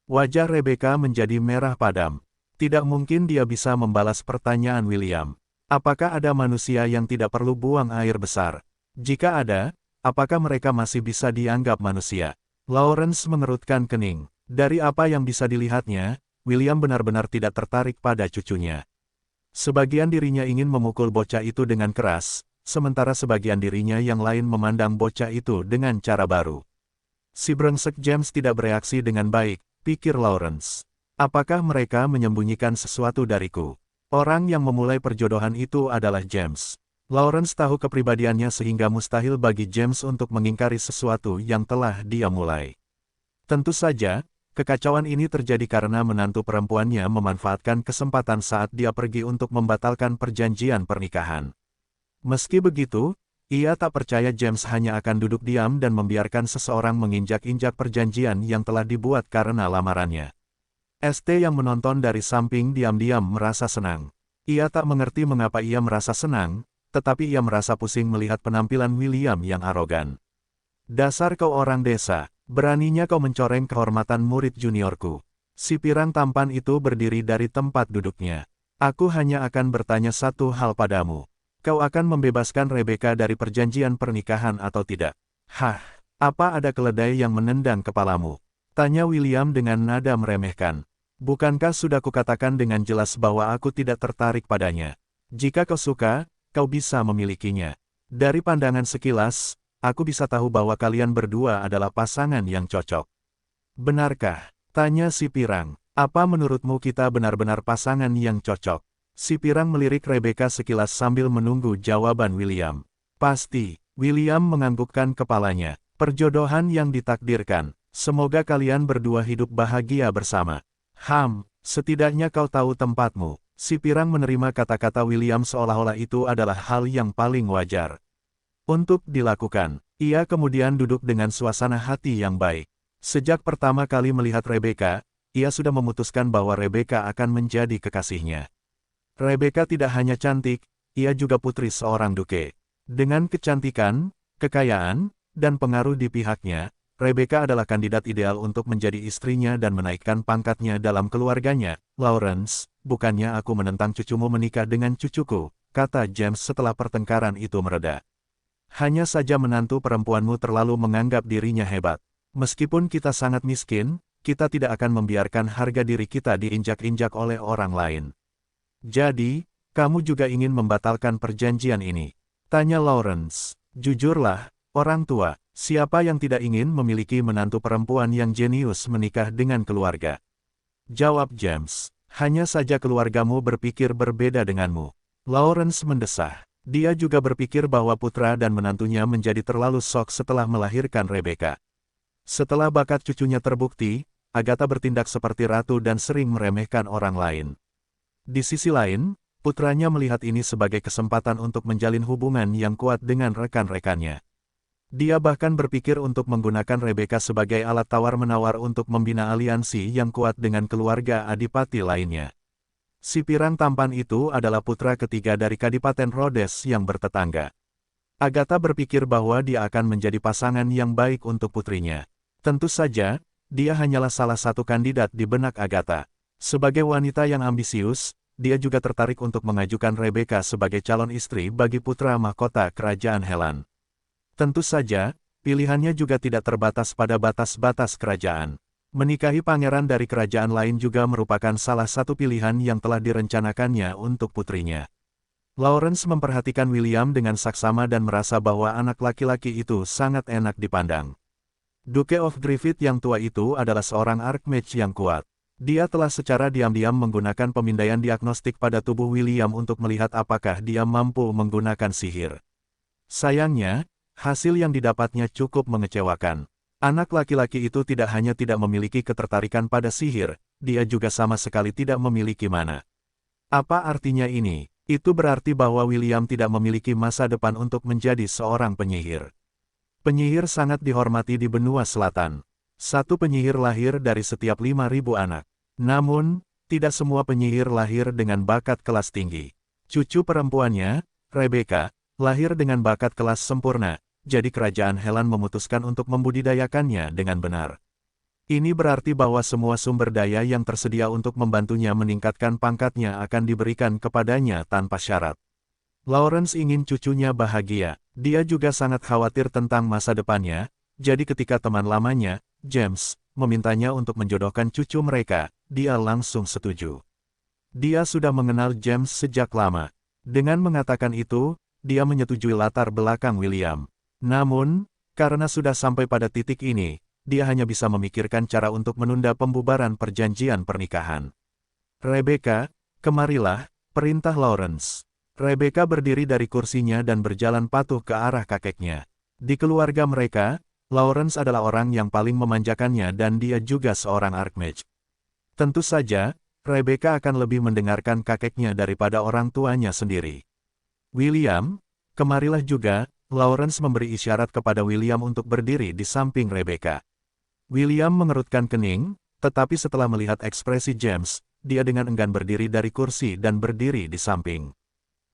Wajah Rebecca menjadi merah padam. Tidak mungkin dia bisa membalas pertanyaan William. Apakah ada manusia yang tidak perlu buang air besar? Jika ada, apakah mereka masih bisa dianggap manusia? Lawrence mengerutkan kening. Dari apa yang bisa dilihatnya, William benar-benar tidak tertarik pada cucunya. Sebagian dirinya ingin memukul bocah itu dengan keras, sementara sebagian dirinya yang lain memandang bocah itu dengan cara baru. Si brengsek James tidak bereaksi dengan baik, pikir Lawrence. Apakah mereka menyembunyikan sesuatu dariku? Orang yang memulai perjodohan itu adalah James. Lawrence tahu kepribadiannya sehingga mustahil bagi James untuk mengingkari sesuatu yang telah dia mulai. Tentu saja, kekacauan ini terjadi karena menantu perempuannya memanfaatkan kesempatan saat dia pergi untuk membatalkan perjanjian pernikahan. Meski begitu, ia tak percaya James hanya akan duduk diam dan membiarkan seseorang menginjak-injak perjanjian yang telah dibuat karena lamarannya. ST yang menonton dari samping diam-diam merasa senang. Ia tak mengerti mengapa ia merasa senang, tetapi ia merasa pusing melihat penampilan William yang arogan. Dasar kau orang desa, beraninya kau mencoreng kehormatan murid juniorku. Si pirang tampan itu berdiri dari tempat duduknya. Aku hanya akan bertanya satu hal padamu. Kau akan membebaskan Rebecca dari perjanjian pernikahan atau tidak? Hah, apa ada keledai yang menendang kepalamu? Tanya William dengan nada meremehkan. Bukankah sudah kukatakan dengan jelas bahwa aku tidak tertarik padanya? Jika kau suka, kau bisa memilikinya. Dari pandangan sekilas, aku bisa tahu bahwa kalian berdua adalah pasangan yang cocok. Benarkah? Tanya si pirang. Apa menurutmu kita benar-benar pasangan yang cocok? Si pirang melirik Rebecca sekilas sambil menunggu jawaban William. Pasti, William menganggukkan kepalanya. Perjodohan yang ditakdirkan. Semoga kalian berdua hidup bahagia bersama. Setidaknya kau tahu tempatmu. Si pirang menerima kata-kata William seolah-olah itu adalah hal yang paling wajar untuk dilakukan. Ia kemudian duduk dengan suasana hati yang baik. Sejak pertama kali melihat Rebecca, ia sudah memutuskan bahwa Rebecca akan menjadi kekasihnya. Rebecca tidak hanya cantik, ia juga putri seorang duke. Dengan kecantikan, kekayaan, dan pengaruh di pihaknya, Rebecca adalah kandidat ideal untuk menjadi istrinya dan menaikkan pangkatnya dalam keluarganya. Lawrence, bukannya aku menentang cucumu menikah dengan cucuku, kata James setelah pertengkaran itu mereda. Hanya saja menantu perempuanmu terlalu menganggap dirinya hebat. Meskipun kita sangat miskin, kita tidak akan membiarkan harga diri kita diinjak-injak oleh orang lain. Jadi, kamu juga ingin membatalkan perjanjian ini? Tanya Lawrence. Jujurlah, orang tua, siapa yang tidak ingin memiliki menantu perempuan yang jenius menikah dengan keluarga? Jawab James. Hanya saja keluargamu berpikir berbeda denganmu. Lawrence mendesah. Dia juga berpikir bahwa putra dan menantunya menjadi terlalu shock setelah melahirkan Rebecca. Setelah bakat cucunya terbukti, Agatha bertindak seperti ratu dan sering meremehkan orang lain. Di sisi lain, putranya melihat ini sebagai kesempatan untuk menjalin hubungan yang kuat dengan rekan-rekannya. Dia bahkan berpikir untuk menggunakan Rebecca sebagai alat tawar-menawar untuk membina aliansi yang kuat dengan keluarga adipati lainnya. Si pirang tampan itu adalah putra ketiga dari Kadipaten Rhodes yang bertetangga. Agatha berpikir bahwa dia akan menjadi pasangan yang baik untuk putrinya. Tentu saja, dia hanyalah salah satu kandidat di benak Agatha. Sebagai wanita yang ambisius, dia juga tertarik untuk mengajukan Rebecca sebagai calon istri bagi putra mahkota Kerajaan Helan. Tentu saja, pilihannya juga tidak terbatas pada batas-batas kerajaan. Menikahi pangeran dari kerajaan lain juga merupakan salah satu pilihan yang telah direncanakannya untuk putrinya. Lawrence memperhatikan William dengan saksama dan merasa bahwa anak laki-laki itu sangat enak dipandang. Duke of Griffith yang tua itu adalah seorang Archmage yang kuat. Dia telah secara diam-diam menggunakan pemindaian diagnostik pada tubuh William untuk melihat apakah dia mampu menggunakan sihir. Sayangnya, hasil yang didapatnya cukup mengecewakan. Anak laki-laki itu tidak hanya tidak memiliki ketertarikan pada sihir, dia juga sama sekali tidak memiliki mana. Apa artinya ini? Itu berarti bahwa William tidak memiliki masa depan untuk menjadi seorang penyihir. Penyihir sangat dihormati di benua selatan. Satu penyihir lahir dari setiap 5.000 anak. Namun, tidak semua penyihir lahir dengan bakat kelas tinggi. Cucu perempuannya, Rebecca, lahir dengan bakat kelas sempurna, jadi kerajaan Helan memutuskan untuk membudidayakannya dengan benar. Ini berarti bahwa semua sumber daya yang tersedia untuk membantunya meningkatkan pangkatnya akan diberikan kepadanya tanpa syarat. Lawrence ingin cucunya bahagia. Dia juga sangat khawatir tentang masa depannya, jadi ketika teman lamanya, James, memintanya untuk menjodohkan cucu mereka, dia langsung setuju. Dia sudah mengenal James sejak lama. Dengan mengatakan itu, dia menyetujui latar belakang William. Namun, karena sudah sampai pada titik ini, dia hanya bisa memikirkan cara untuk menunda pembubaran perjanjian pernikahan. Rebecca, kemarilah, perintah Lawrence. Rebecca berdiri dari kursinya dan berjalan patuh ke arah kakeknya. Di keluarga mereka, Lawrence adalah orang yang paling memanjakannya dan dia juga seorang Archmage. Tentu saja, Rebecca akan lebih mendengarkan kakeknya daripada orang tuanya sendiri. William, kemarilah juga. Lawrence memberi isyarat kepada William untuk berdiri di samping Rebecca. William mengerutkan kening, tetapi setelah melihat ekspresi James, dia dengan enggan berdiri dari kursi dan berdiri di samping.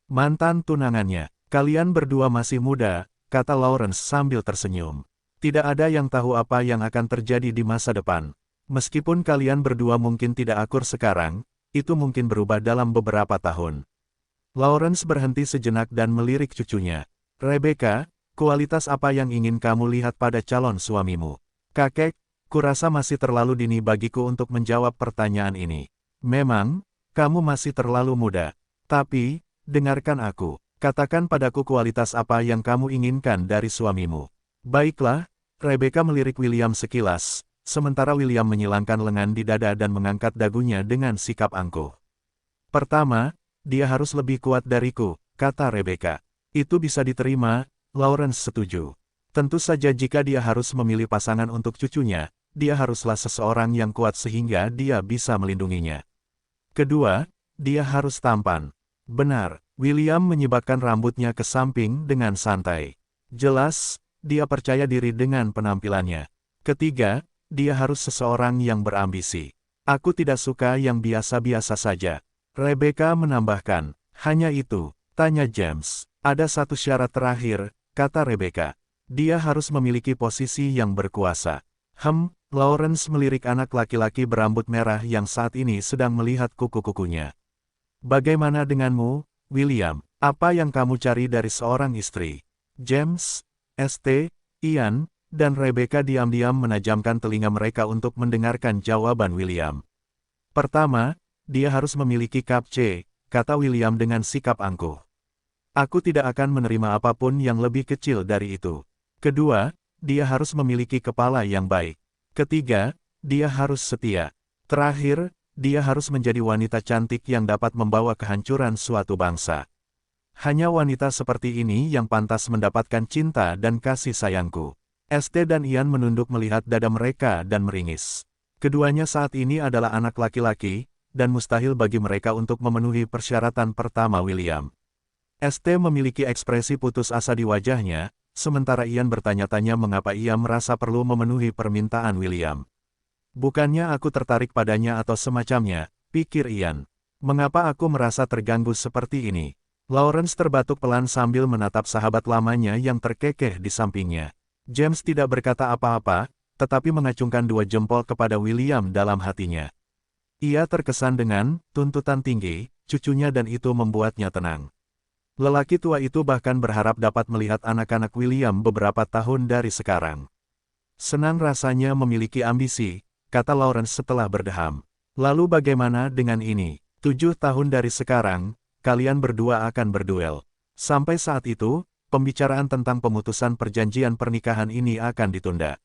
Mantan tunangannya, kalian berdua masih muda, kata Lawrence sambil tersenyum. Tidak ada yang tahu apa yang akan terjadi di masa depan. Meskipun kalian berdua mungkin tidak akur sekarang, itu mungkin berubah dalam beberapa tahun. Lawrence berhenti sejenak dan melirik cucunya. Rebecca, kualitas apa yang ingin kamu lihat pada calon suamimu? Kakek, kurasa masih terlalu dini bagiku untuk menjawab pertanyaan ini. Memang, kamu masih terlalu muda. Tapi, dengarkan aku. Katakan padaku kualitas apa yang kamu inginkan dari suamimu. Baiklah, Rebecca melirik William sekilas, sementara William menyilangkan lengan di dada dan mengangkat dagunya dengan sikap angkuh. Pertama, dia harus lebih kuat dariku, kata Rebecca. Itu bisa diterima, Lawrence setuju. Tentu saja jika dia harus memilih pasangan untuk cucunya, dia haruslah seseorang yang kuat sehingga dia bisa melindunginya. Kedua, dia harus tampan. Benar, William menyibakkan rambutnya ke samping dengan santai. Jelas, dia percaya diri dengan penampilannya. Ketiga, dia harus seseorang yang berambisi. Aku tidak suka yang biasa-biasa saja. Rebecca menambahkan, hanya itu, tanya James. Ada satu syarat terakhir, kata Rebecca. Dia harus memiliki posisi yang berkuasa. Lawrence melirik anak laki-laki berambut merah yang saat ini sedang melihat kuku-kukunya. Bagaimana denganmu, William? Apa yang kamu cari dari seorang istri? James, St., Ian, dan Rebecca diam-diam menajamkan telinga mereka untuk mendengarkan jawaban William. Pertama, dia harus memiliki kap C, kata William dengan sikap angkuh. Aku tidak akan menerima apapun yang lebih kecil dari itu. Kedua, dia harus memiliki kepala yang baik. Ketiga, dia harus setia. Terakhir, dia harus menjadi wanita cantik yang dapat membawa kehancuran suatu bangsa. Hanya wanita seperti ini yang pantas mendapatkan cinta dan kasih sayangku. St. dan Ian menunduk melihat dada mereka dan meringis. Keduanya saat ini adalah anak laki-laki, dan mustahil bagi mereka untuk memenuhi persyaratan pertama William. St. memiliki ekspresi putus asa di wajahnya, sementara Ian bertanya-tanya mengapa ia merasa perlu memenuhi permintaan William. Bukannya aku tertarik padanya atau semacamnya, pikir Ian. Mengapa aku merasa terganggu seperti ini? Lawrence terbatuk pelan sambil menatap sahabat lamanya yang terkekeh di sampingnya. James tidak berkata apa-apa, tetapi mengacungkan dua jempol kepada William dalam hatinya. Ia terkesan dengan tuntutan tinggi, cucunya dan itu membuatnya tenang. Lelaki tua itu bahkan berharap dapat melihat anak-anak William beberapa tahun dari sekarang. Senang rasanya memiliki ambisi, kata Lawrence setelah berdeham. Lalu bagaimana dengan ini? 7 tahun dari sekarang, kalian berdua akan berduel. Sampai saat itu, pembicaraan tentang pemutusan perjanjian pernikahan ini akan ditunda.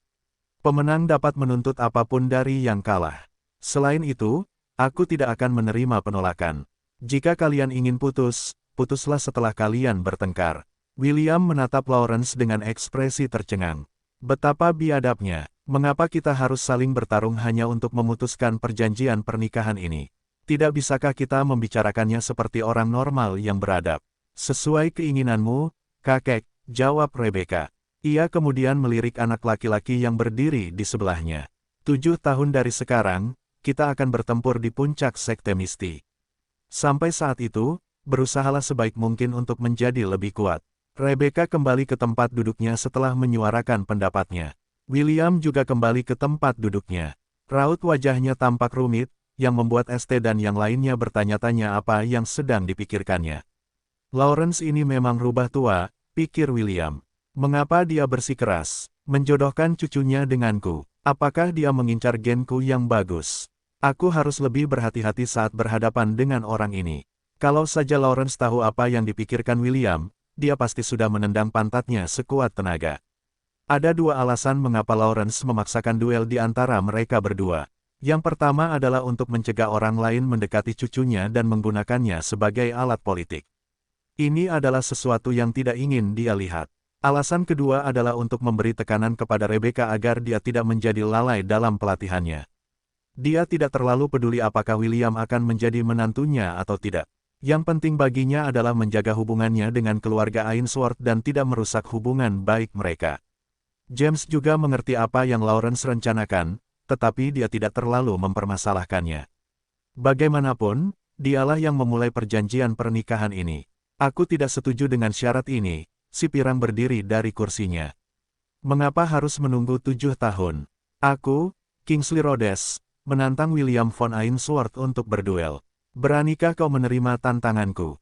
Pemenang dapat menuntut apapun dari yang kalah. Selain itu, aku tidak akan menerima penolakan. Jika kalian ingin putus, putuslah setelah kalian bertengkar. William menatap Lawrence dengan ekspresi tercengang. Betapa biadabnya, mengapa kita harus saling bertarung hanya untuk memutuskan perjanjian pernikahan ini? Tidak bisakah kita membicarakannya seperti orang normal yang beradab? Sesuai keinginanmu, kakek, jawab Rebecca. Ia kemudian melirik anak laki-laki yang berdiri di sebelahnya. 7 tahun dari sekarang, kita akan bertempur di puncak sekte Misti. Sampai saat itu, berusahalah sebaik mungkin untuk menjadi lebih kuat. Rebecca kembali ke tempat duduknya setelah menyuarakan pendapatnya. William juga kembali ke tempat duduknya. Raut wajahnya tampak rumit, yang membuat St. dan yang lainnya bertanya-tanya apa yang sedang dipikirkannya. Lawrence ini memang rubah tua, pikir William. Mengapa dia bersikeras, menjodohkan cucunya denganku? Apakah dia mengincar genku yang bagus? Aku harus lebih berhati-hati saat berhadapan dengan orang ini. Kalau saja Lawrence tahu apa yang dipikirkan William, dia pasti sudah menendang pantatnya sekuat tenaga. Ada dua alasan mengapa Lawrence memaksakan duel di antara mereka berdua. Yang pertama adalah untuk mencegah orang lain mendekati cucunya dan menggunakannya sebagai alat politik. Ini adalah sesuatu yang tidak ingin dia lihat. Alasan kedua adalah untuk memberi tekanan kepada Rebecca agar dia tidak menjadi lalai dalam pelatihannya. Dia tidak terlalu peduli apakah William akan menjadi menantunya atau tidak. Yang penting baginya adalah menjaga hubungannya dengan keluarga Ainsworth dan tidak merusak hubungan baik mereka. James juga mengerti apa yang Lawrence rencanakan, tetapi dia tidak terlalu mempermasalahkannya. Bagaimanapun, dialah yang memulai perjanjian pernikahan ini. Aku tidak setuju dengan syarat ini, si pirang berdiri dari kursinya. Mengapa harus menunggu 7 tahun? Aku, Kingsley Rhodes, menantang William von Ainsworth untuk berduel. Beranikah kau menerima tantanganku?